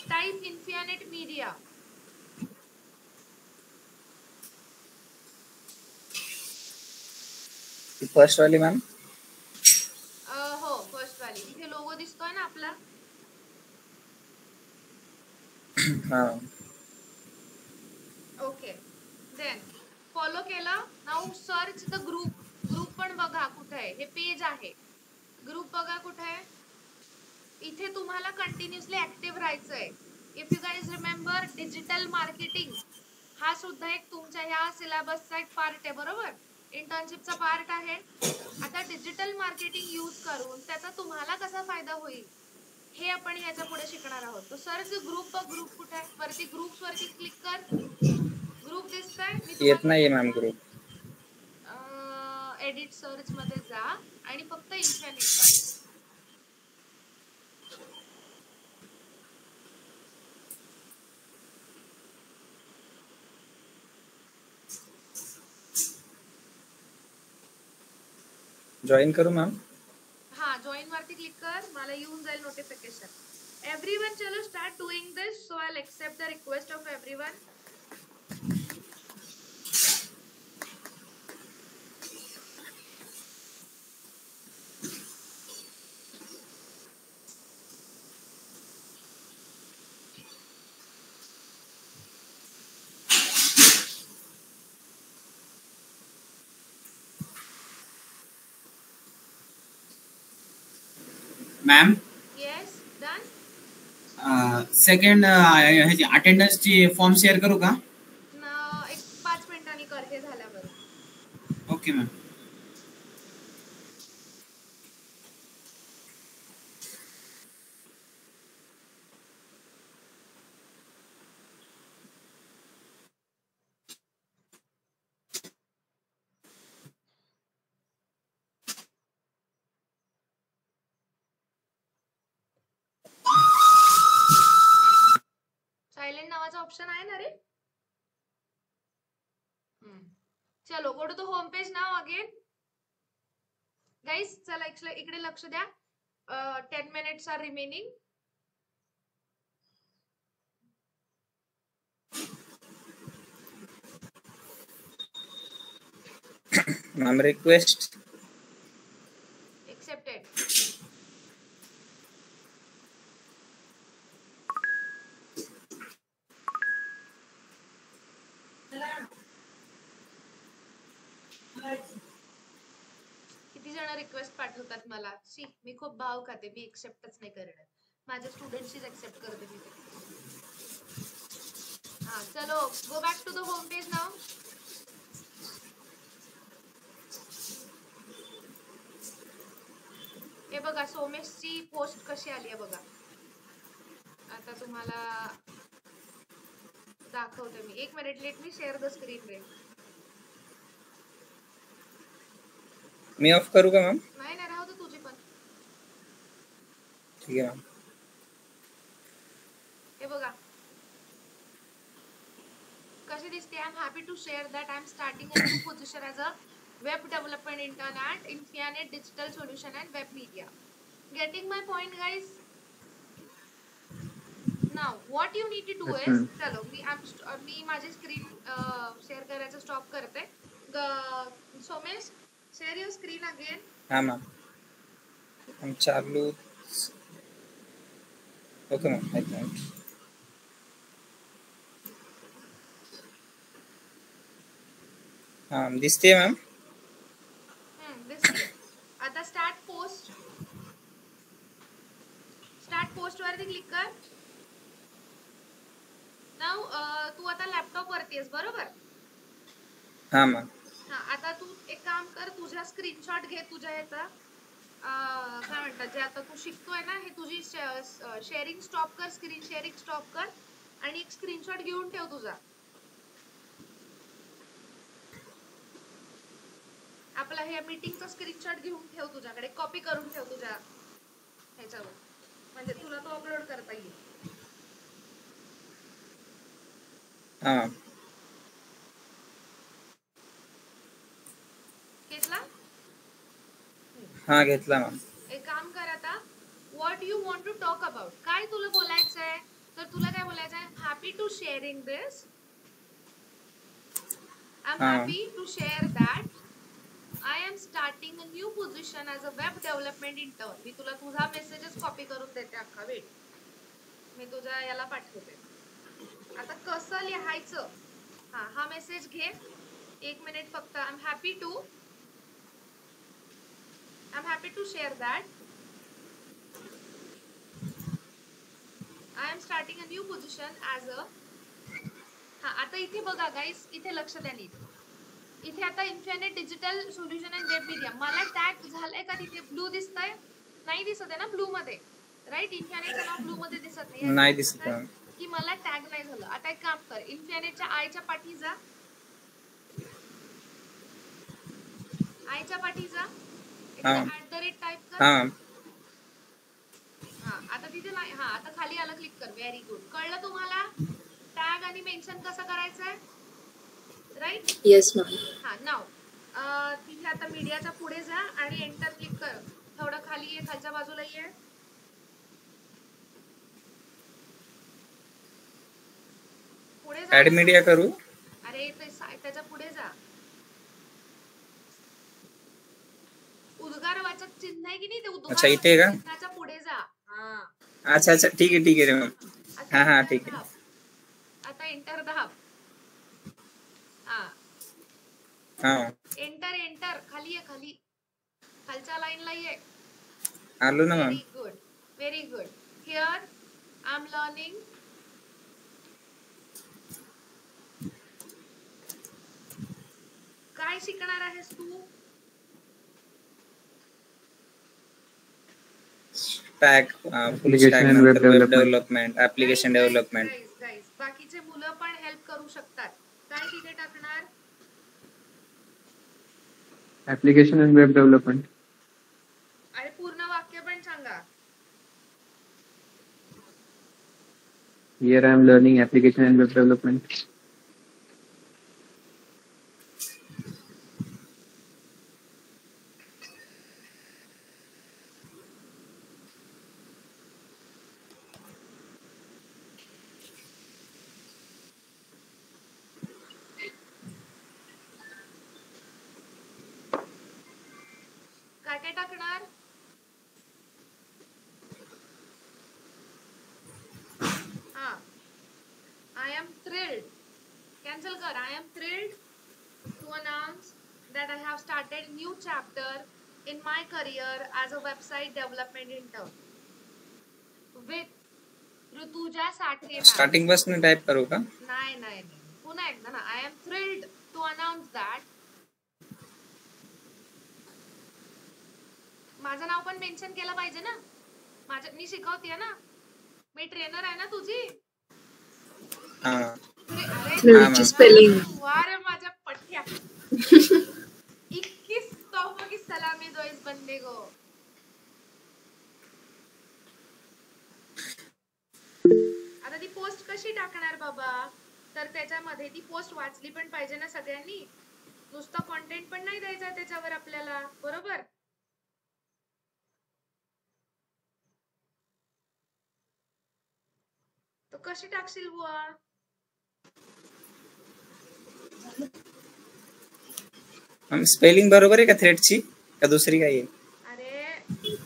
Type Infinite Media. First वाली ma'am. हो, first वाली. इथे logo दिसतोय ना आपला. हा, ओके, देन फॉलो केलं. Now search the group. Group पण बघा कुठे आहे. हे पेज आहे, ग्रुप बघा कुठे आहे. इथे तुम्हाला कंटिन्युअसली ऍक्टिव्ह राहायचंय. If you guys remember, digital marketing हा सुद्धा एक तुमच्या ह्या सिलेबसचा एक पार्ट आहे, बरोबर. इंटर्नशिपचा पार्ट आहे. आता डिजिटल मार्केटिंग यूज करून त्याचा तुम्हाला कसा फायदा होईल हे आपण याच्या पुढे शिकणार आहोत. तो सर्च ग्रुप, ग्रुप कुठे आहे? वरती ग्रुप्स वरती क्लिक कर. ग्रुप दिसतंय? मी येत नाहीये मॅम ग्रुप. एडिट सर्च मध्ये जा आणि फक्त इन्फिनिट जॉईन करू मॅम? हा, जॉईन वरती क्लिक कर. मला येऊन जाईल नोटिफिकेशन. एव्हरीवन, चलो start doing this. So I will accept the request of everyone. Ma'am yes, done. Second ह्याची अटेंडन्सची फॉर्म शेअर करू का? एक 5 मिनिटांनी कर हे झाल्यावर. Okay ma'am. सायलेंट नावाचा ऑप्शन आहे ना रे? चलो, go to the home page now again. Guys, चला इकडे लक्ष द्या. 10 minutes are remaining. Ma'am request accepted. किती जण रिक्वेस्ट पाठवतात मला. सी, मी खूप भाव खाते. मी एक्सेप्टच नाही करणार. माझ्या स्टुडंट्सचीच एक्सेप्ट करते मी. हा, चलो go back to the home page now. हे बघा, सोमेशची पोस्ट कशी आली आहे बघा. आता तुम्हाला दाखवते मी. 1 minute, let me share the screen ray. Me of करू का मॅम? नाही नाही, राहू दे तुझी पण. ठीक आहे मॅम. हे बघा कशी दिसते. I am happy to share that I am starting a new position as a web development intern at Infinite Digital Solution and web media. Getting my point guys? Now what you need to do is, चलो मी माझी screen share करायचं stop करते. Somesh, share your screen again. हा ma'am. चालू. Okay ma'am. एक minute. हा, दिसते मॅम. दिसते. आता स्टार्ट पोस्ट. स्टार्ट पोस्ट वरती क्लिक कर. नाव तू आता लॅपटॉप वरती आहेस बरोबर? हा मॅम. हा, आता तू एक काम कर. तुझा स्क्रीनशॉट घे तुझ्या ह्याचा. काय म्हणतात, जे आता तू शिकतोय ना, हे तुझी शेअरिंग स्टॉप कर. स्क्रीन शेअरिंग स्टॉप कर आणि एक स्क्रीनशॉट घेऊन ठेव तुझा. आपला हे मीटिंगचा स्क्रीनशॉट घेऊन ठेव तुझ्याकडे. कॉपी करून ठेव तुझ्या ह्याच्यावर, म्हणजे तुला तो अपलोड करता येईल. हा, घेतला? हा घेतला मॅम. एक काम कर आता. What you want to talk about, काय तुला बोलायचंय? तर तुला काय बोलायचंय? Happy to sharing this. I am happy to share that I am starting a new position as a web development intern. मी तुला तुझा मेसेजच कॉपी करून देते अख्खा. वेट, मी तुझ्या याला पाठवते. आता कसं लिहायचं, हा मेसेज घे. 1 मिनिट फक्त. I am happy to share that I am starting a new position as a. हा, आता इथे बघा गाईस, इथे लक्ष द्या नीट. इथे आता infinite Digital Solution and web media मला टॅग झालंय का तिथे ब्लू दिसतंय नाही दिसत आहे ना ब्लू मध्ये राईट इन्फिनिटचं नाव ब्लू मध्ये दिसत नाही दिसत नाही की मला टॅग नाही झालं आता एक काम कर इन्फिनिटच्या आयच्या पाठी जा आयच्या पाठी जा टाईप कर हा हा आता तिथे नाही हा आता खाली आलं क्लिक कर व्हेरी गुड कळलं तुम्हाला टॅग आणि मेन्शन कसं करायचंय राईट येस मॅम. हा नाव तिथे आता मीडियाच्या पुढे जा आणि एंटर क्लिक कर थोडं खाली ये खालच्या बाजूला ये पुढे जा ऍड मीडिया करू अरे त्याच्या पुढे जा उद्गारवाचक चिन्ह आहे की नाही ते अच्छा, इथे आहे का? चिन्हाच्या पुढे जा हा अच्छा ठीक आहे रे मॅम. आता हा enter ठीक आहे. दाब. आता एंटर दाब हा हा एंटर खाली ये खाली खालच्या लाईनला ये आलो ना ma'am. Very good here I am learning काय शिकणार आहेस तू टॅग full Application stack and web नंतर web development. Development application development. Guys बाकीचे मुलं पण हेल्प करू शकतात काय तिथे टाकणार Application and web development. अरे पूर्ण वाक्य पण सांगा Here I am learning application and web development. काय काय टाकणार हा आय एम थ्रिल्ड कॅन्सल कर I am thrilled to announce that I have started new chapter in my career as a website development intern with Rutuja Sathe ma'am. Starting पासून type करू का? नाही पुन्हा एकदा ना I am thrilled to announce that माझं नाव पण मेन्शन केलं पाहिजे ना मी शिकवतेय ना मी ट्रेनर आहे ना तुझी हा थ्रिलची स्पेलिंग. वार माझ्या पठ्या 21 तोहफों की सलामी दो इस बंदे को आता ती पोस्ट कशी टाकणार बाबा तर त्याच्यामध्ये ती पोस्ट वाचली पण पाहिजे ना सगळ्यांनी नुसतं कंटेंट पण नाही द्यायचा त्याच्यावर आपल्याला बरोबर तो कशी टाकशील बुवा मॅम स्पेलिंग बरोबर आहे का थ्रेडची का दुसरी काही आहे? अरे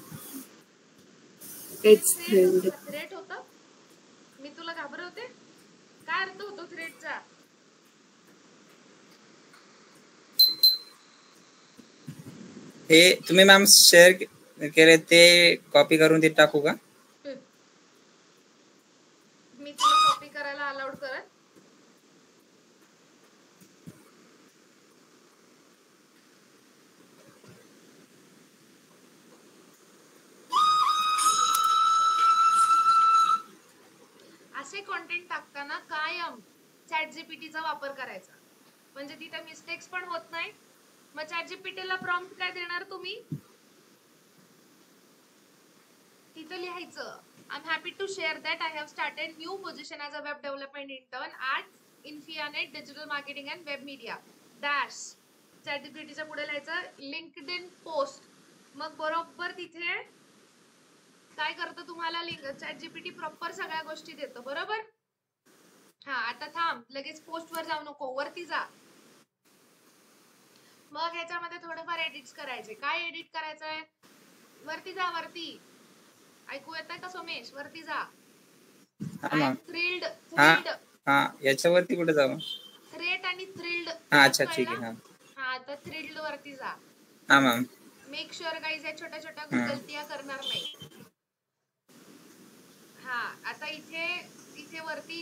इट्स थ्रिल्ड. थ्रेट होत मी तुला घाबरवते काय अर्थ होतो थ्रेटचा हे तुम्ही मॅम शेअर केले ते कॉपी करून ते टाकू का? मी तुला कॉपी करायला अलाउड करत असे कंटेंट टाकताना कायम ChatGPT चा वापर करायचा म्हणजे तिथे मिस्टेक्स पण होत नाही मग ChatGPT ला प्रॉम्प्ट काय देणार तुम्ही तिथे लिहायचं I'm happy to share that I have started new position as a web development intern at Infianet Digital Marketing and Web Media dash ChatGPT च्या पुढे लिहायचं LinkedIn post मग बरोबर तिथे काय करतं तुम्हाला ChatGPT प्रॉपर सगळ्या गोष्टी देतो बरोबर हा आता थांब लगेच पोस्ट वर जाऊ नको वरती जा मग ह्याच्यामध्ये थोडंफार एडिट्स करायचे काय एडिट करायचंय वरती जा वरती ऐकू येतंय का सोमेश वरती जा आय एम थ्रिल्ड हा याच्यावरती कुठे जाऊ थ्रेट आणि थ्रिल्ड हा अच्छा ठीक आहे हा हा आता थ्रिल्ड वरती जा हा मॅम मेक शुअर गाईज या छोट्या छोट्या गलतिया करणार नाही हा आता इथे वरती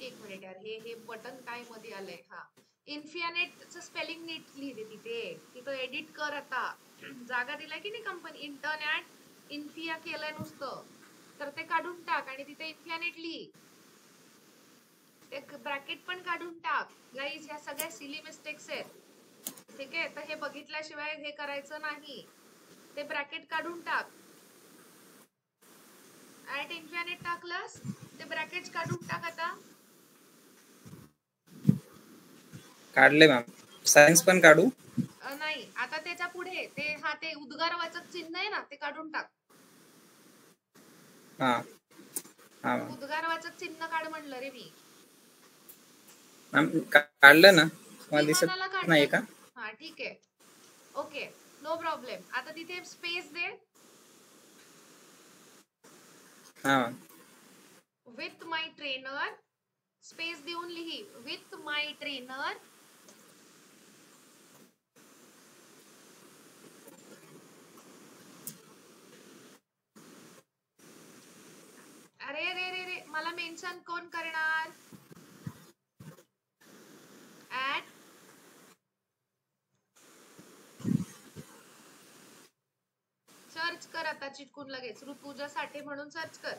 एक मिनिट यार हे बटन काय मध्ये आलंय हा इन्फिनिटचं स्पेलिंग नीट लिहिते तिथं एडिट कर. आता जागा दिलाय की नाही कंपनी, इंटर्न ऍट इन्फिया केलंय नुसतं, तर ते काढून टाक आणि तिथे इन्फिनिट लिही. ते ब्रॅकेट पण काढून टाक. गाईज ह्या सगळ्या सिली मिस्टेक्स आहेत, ठीक आहे. तर हे बघितल्याशिवाय हे करायचं नाही. ते ब्रॅकेट काढून टाक. ऍट इन्फिनिट टाकलंस, ते ब्रॅकेट काढून टाक. आता काढले मॅम. सायन्स पण काढू? नाही, आता त्याच्या पुढे ते उद्गारवाचक चिन्ह आहे ना, ते काढून टाक. हा हा उद्गारवाचक चिन्ह काढ म्हणलं रे मी. मॅम काढलं ना, मला दिसत विमानाला नाही काढलं. का? हा ठीक आहे, ओके, नो प्रॉब्लेम. आता तिथे स्पेस दे. हा विथ माय ट्रेनर, स्पेस देऊन लिही विथ माय ट्रेनर. अरे रे रे रे, मला मेन्शन कोण करणार? ऍट सर्च कर आता चिटकून लगेच, ऋतुजा साठे म्हणून सर्च कर.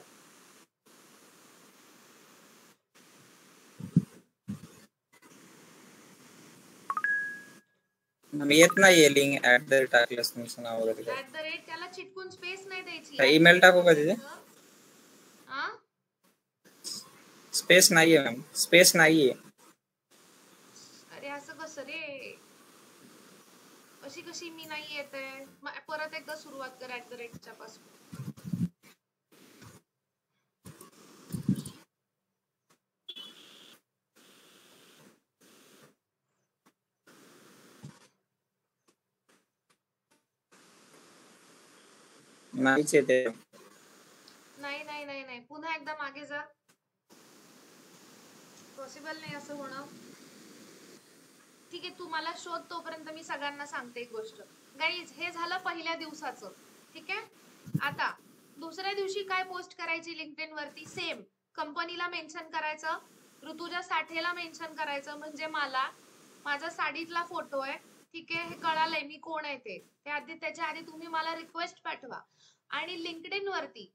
येत नाहीये लिंक. @ टाकलंस तुमचं नाव वगैरे. @ त्याला चिटकून स्पेस नाही द्यायची. ईमेल टाकू का तिथे? हा, स्पेस नाहीये मॅम, स्पेस नाहीये. अरे असं कसं रे, अशी कशी मी नाही येत आहे. परत एकदा सुरुवात कर @ च्या पासून. नाहीच येते. नाही नाही नाही नाही, पुन्हा एकदा मागे जा. पॉसिबल नाही असं होणं. ठीक आहे, तू मला शोध, तोपर्यंत मी सगळ्यांना सांगते एक गोष्ट. गाईज, हे झालं पहिल्या दिवसाचं, ठीक आहे. आता दुसऱ्या दिवशी काय पोस्ट करायची लिंक्डइन वरती? सेम कंपनीला मेन्शन करायचं, ऋतुजा साठेला मेन्शन करायचं, म्हणजे माझा साडीतला फोटो आहे, ठीक आहे. हे कळालंय मी कोण आहे ते. त्याच्या आधी तुम्ही मला रिक्वेस्ट पाठवा. आणि लिंक्डइन वरती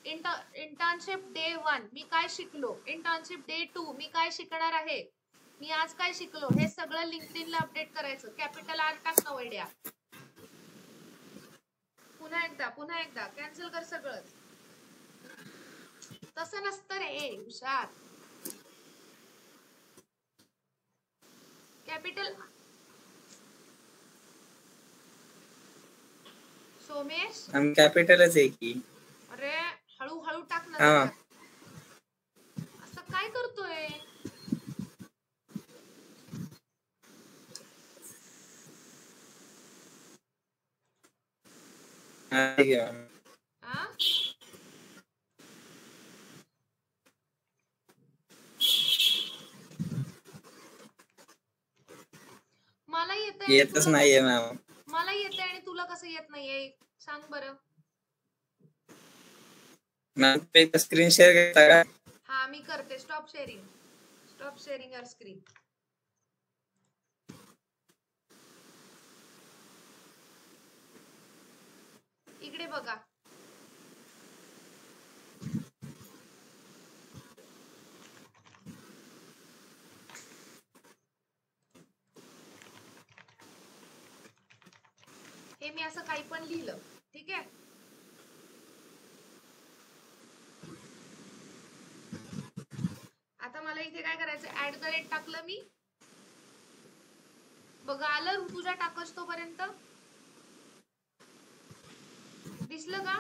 इंटर्नशिप डे 1 मी काय शिकलो, इंटर्नशिप डे 2 मी काय शिकणार आहे, मी आज काय शिकलो, हे सगळं लिंक्डइनला अपडेट करायचं. कॅपिटल R टाक ना वैड्या. पुन्हा एकदा कॅन्सल कर सगळं. तसं नसतं रे हुशार. कॅपिटल सोमेश, कॅपिटलच आहे की. अरे हळूहळू टाक ना. हा. असं काय करतोय? मला येतच नाहीये मॅम. मला येते आणि तुला कसं येत नाहीये सांग बरं. मॅम ते स्क्रीन शेअर करता का? हा मी करते. Stop sharing your screen. इकडे बघा. हे मी असं काही पण लिहिलं, ठीक आहे. आता मला इथे काय करायचं? @ टाकलं मी. बघा आलं ऋतुजा टाकस तोपर्यंत. दिसलं का?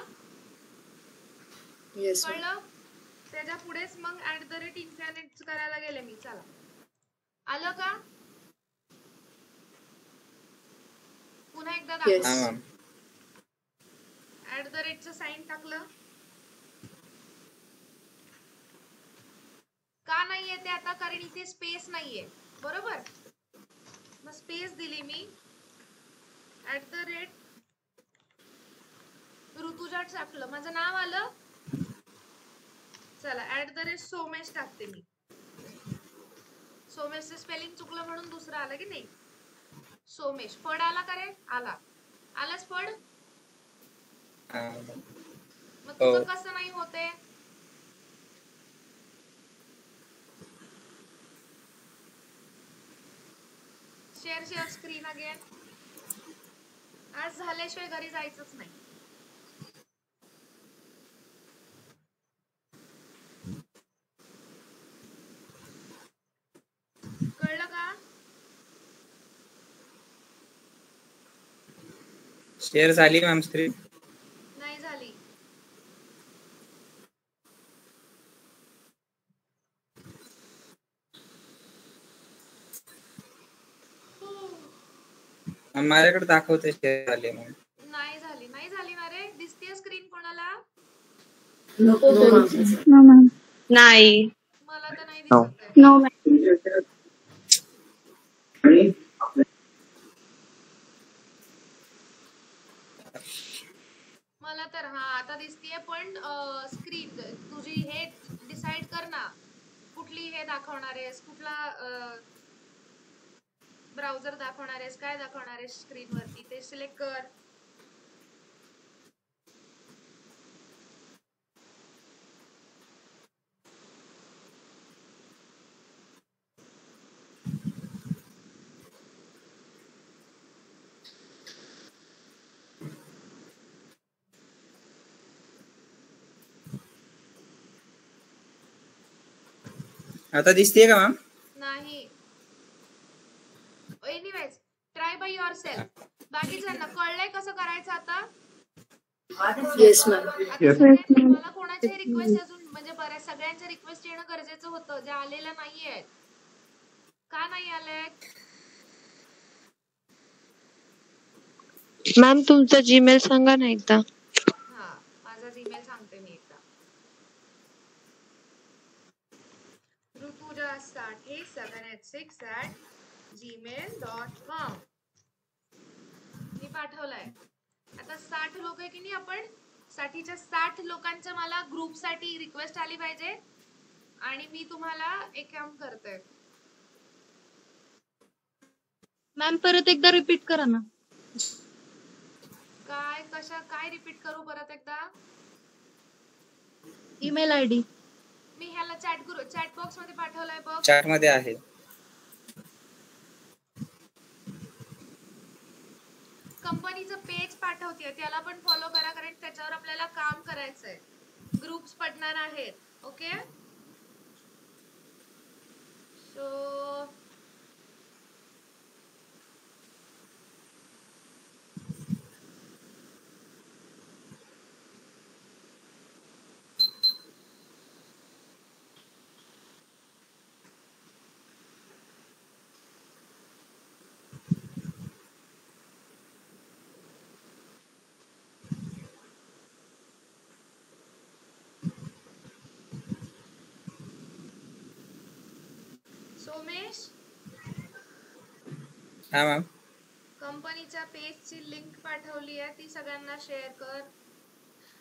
कळलं? त्याच्या पुढेच मग @ इन्फिनिट करायला गेले मी. चला, आलं का? पुन्हा एकदा दाखव. @ साइन टाकलं. का नाही येते आता? कारण इथे स्पेस नाहीये, बरोबर. मग स्पेस दिली मी. @ ऋतुजा टाकलं, माझं नाव आलं. चला @ सोमेश टाकते मी. सोमेशचं स्पेलिंग चुकलं म्हणून दुसरं आलं की नाही. सोमेश. फड आला का रे? आलाच फड. मग तुझं कसं नाही होते? Share screen again. आज झाल्याशिवाय घरी जायचंच नाही. कळलं का? शेअर झाली मॅम स्क्रीन? नाही झाली. माझ्याकडे दाखवते शेअर झाली म्हणून. नाही झाली ना रे. दिसतीये स्क्रीन कोणाला? नाही. मला तर नाही No. दिसत आहे. No ma'am. मला तर आता दिसतीये पण स्क्रीन तुझी हे डिसाइड कर ना. कुठली हे दाखवणार आहेस? कुठला ब्राउझर दाखवणार आहेस? काय दाखवणार आहेस स्क्रीन वरती ते सिलेक्ट कर. आता दिसतीये का मॅम? नाही. Anyways try by yourself. बाकीच्यांना कळलंय कसं करायचं आता? Yes ma'am. मला कोणाचे रिक्वेस्ट अजून म्हणजे बऱ्याच सगळ्यांचे रिक्वेस्ट येणं गरजेचं होतं जे आलेलं नाहीये. का नाही आले? मॅम तुमचा जीमेल सांगा ना एकदा. माझा जीमेल सांगते मी एकदा. ऋतुजा786@gmail.com मी पाठवलाय. आता 60 लोक आहे की नाही आपण 60च्या 60 लोकांच्या मला ग्रुप साठी रिक्वेस्ट आली पाहिजे आणि मी तुम्हाला एक काम करते. मॅम परत एकदा रिपीट करा ना. काय रिपीट करू परत एकदा? ईमेल आयडी मी ह्याला चॅट बॉक्स मध्ये पाठवलाय बघ. चॅट मध्ये आहे. कंपनीचं पेज पाठवते त्याला पण फॉलो करा कारण त्याच्यावर आपल्याला काम करायचंय. ग्रुप्स पडणार आहेत. ओके सो सोमेश हा मॅम. कंपनीच्या पेजची लिंक पाठवली आहे ती सगळ्यांना शेअर कर.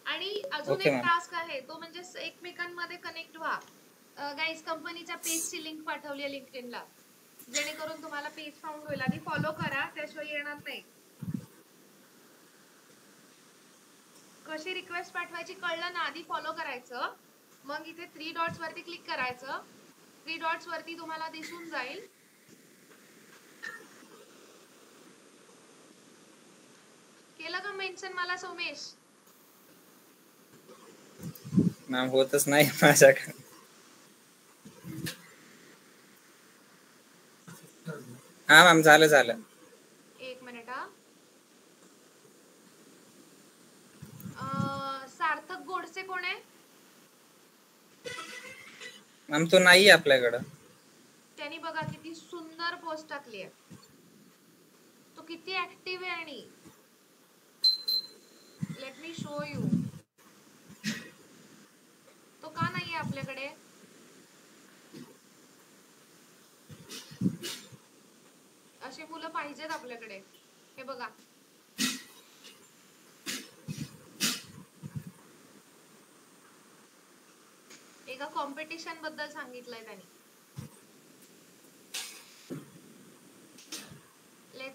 आणि अजून Okay, एक ma'am. टास्क आहे तो म्हणजे एकमेकांमध्ये कनेक्ट व्हा. गाईज कंपनीच्या पेजची लिंक पाठवली आहे लिंक्डइनला जेणेकरून तुम्हाला पेज फाउंड होईल. आधी फॉलो करा त्याशिवाय येणार नाही. कशी रिक्वेस्ट पाठवायची कळलं ना. आधी फॉलो करायचं मग इथे 3 डॉट्स वरती क्लिक करायचं. 3 डॉट्स वरती तुम्हाला दिसून जाईल केलं का मेन्शन मला सोमेश? मॅम होतच नाही माझ्याकडे. हा मॅम झालं. एक मिनिट सार्थक गोडसे कोण आहे? मॅम तो नाही आपल्याकडं. त्यांनी बघा किती सुंदर पोस्ट टाकली आहे. तो किती ऍक्टिव्ह आहे आणि लेट मी शो यू. तो का नाहीये आपल्याकडे? असे मुलं पाहिजेत आपल्याकडे. हे बघा एका कॉम्पिटिशन बद्दल सांगितलंय त्यांनी.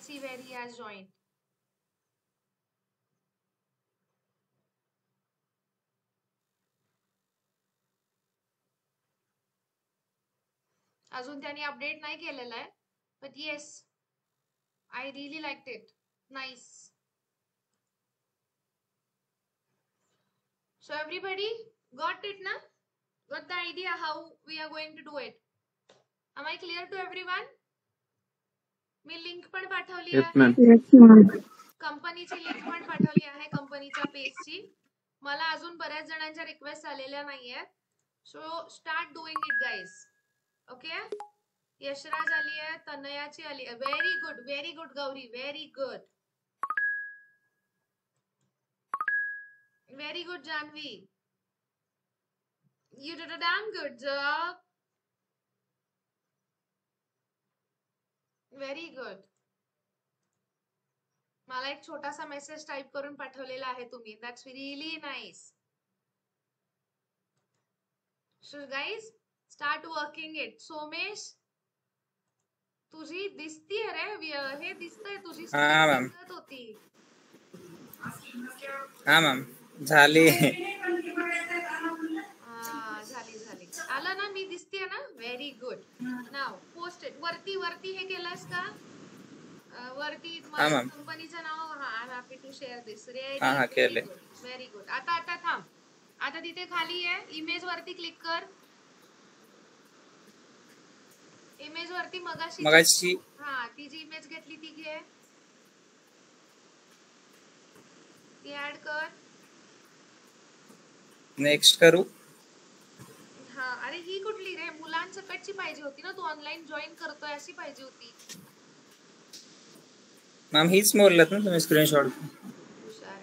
Let's see where he has joined. अजून त्यांनी अपडेट नाही केलेला आहे, but yes, I really liked it. Nice. So everybody got it na? Got the idea how we are going to do it? Am I clear to everyone? Me link पण पाठवली Yes, आहे. ma'am. Yes, ma'am. कंपनीची link पण पाठवली आहे, कंपनीच्या पेजची. मला अजून बऱ्याच जणांच्या रिक्वेस्ट आलेल्या नाहीये. So start doing it guys. Okay, Yashraj आली आहे, तनयाची आली आहे. Very good Gauri, very good. Very good, Janvi. You did a damn good job. Very good. मला एक छोटासा मेसेज टाइप करून पाठवलेला आहे तुम्ही. That's really nice. So guys, start working it. Somesh, तुझी दिसतीये रे, हे दिसतंय तुझी मॅम. दिसत होती. हा मॅम, झाली. झाली. आलं ना, मी दिसतेय ना. Very good. Now post it. वरती हे केलंस का? वरती कंपनीचं नाव. I am happy to share this. हा केले. Very good. आता थांब. आता तिथे खाली आहे, इमेज वरती क्लिक कर. इमेज वरती मगाशी हा ती जी इमेज घेतली ती घे, ती ऍड कर. नेक्स्ट करू. हा, अरे ही कुठली रे? मुलांसकटची पाहिजे होती ना, तू ऑनलाईन जॉईन करतोय अशी पाहिजे होती. मॅम हीच मोरलात ना तुम्ही स्क्रीनशॉट. हुशार.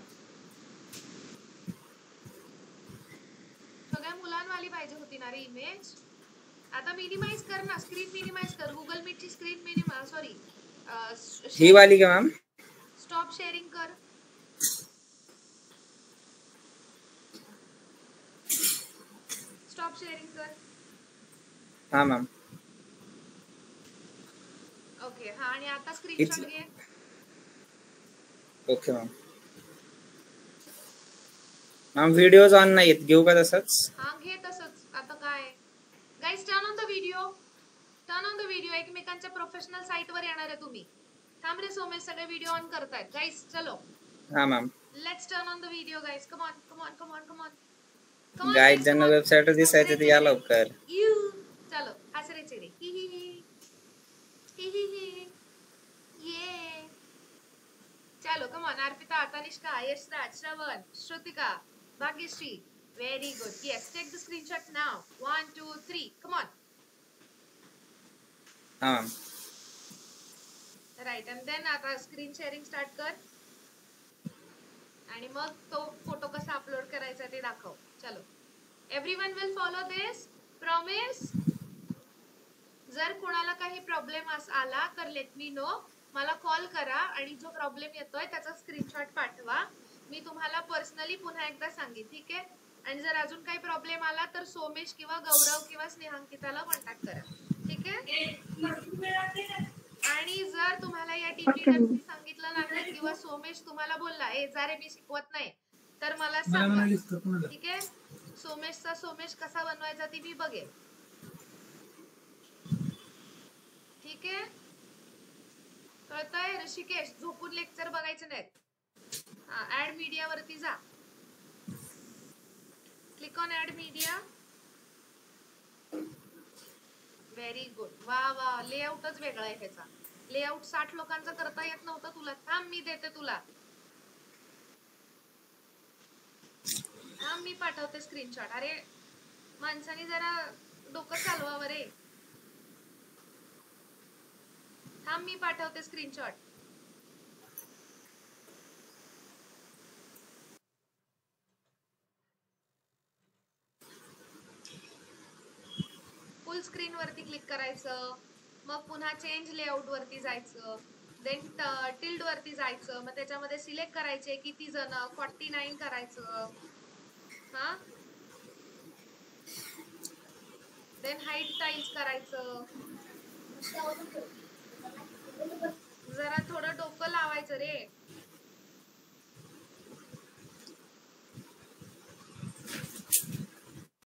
सगळ्या मुलांवाली पाहिजे होती ना रे इमेज. आता मिनिमाइज कर ना, स्क्रीन मिनिमाइज कर. गुगल मीटची स्क्रीन सॉरी ही वाली का मॅम? स्टॉप शेअरिंग कर. स्टॉप शेअरिंग कर. हा मॅम. ओके, हा, आणि आता स्क्रीनशॉट घे. Okay ma'am. Ma'am videos on नाहीत, घेऊ का तसंच? हा घे तसंच. आता काय guys, turn on the video. एकमेकांच्या प्रोफेशनल साइट वर येणार आहे तुम्ही. थांब रे सोमेश, सगळे व्हिडिओ ऑन करतायत. गाइस चलो. हा ma'am. Let's turn on the video guys. Come on. Guys ज्यांना वेबसाईट दिसायचे ते या लवकर. चलो, हसरे चेहरे. ही. ये. चलो, कम ऑन. अर्पिता, तनिष्का, यशराज, श्रवण, Shrutika, Bhagyashree. Very good. Yes, take the screenshot now. 1, 2, 3. Come on. हा मॅम. Right, and then आता स्क्रीन शेअरिंग स्टार्ट कर. आणि मग तो फोटो कसा अपलोड करायचा ते दाखव. चलो. Everyone will follow this. Promise. जर कोणाला काही प्रॉब्लेम आला तर लेट मी नो. मला कॉल करा आणि जो प्रॉब्लेम येतोय त्याचा स्क्रीनशॉट पाठवा. मी तुम्हाला पर्सनली पुन्हा एकदा सांगेन, ठीक आहे? आणि जर अजून काही प्रॉब्लेम आला तर सोमेश किंवा गौरव किंवा स्नेहांकिताला कॉन्टॅक्ट करा, ठीक आहे? आणि जर तुम्हाला या टीपीला सांगितलं नाही किंवा सोमेश तुम्हाला बोलला जा रे मी शिकवत नाही, तर मला सांगा, ठीक आहे? सोमेश कसा बनवायचा ती मी बघेन, ठीक आहे? कळतंय? ऋषिकेश, झोपून लेक्चर बघायचे नाहीत. हा, ऍड मीडिया वरती जा. Click on add media. Very good. वा, लेआउटच वेगळा आहे ह्याचा. लेआउट 60 लोकांचा करता येत नव्हतं तुला. थांब, मी देते तुला. थांब, मी पाठवते स्क्रीनशॉट. अरे माणसाने जरा डोकं चालवावं रे. थांब, मी पाठवते स्क्रीनशॉट. फुल स्क्रीन वरती क्लिक करायचं, मग पुन्हा चेंज लेआउट वरती जायचं, देन टिल्ड वरती जायचं, मग त्याच्यामध्ये सिलेक्ट करायचे किती जण, 49 करायचं. हा, देन हाईट टाईज करायचं. जरा थोडं अरे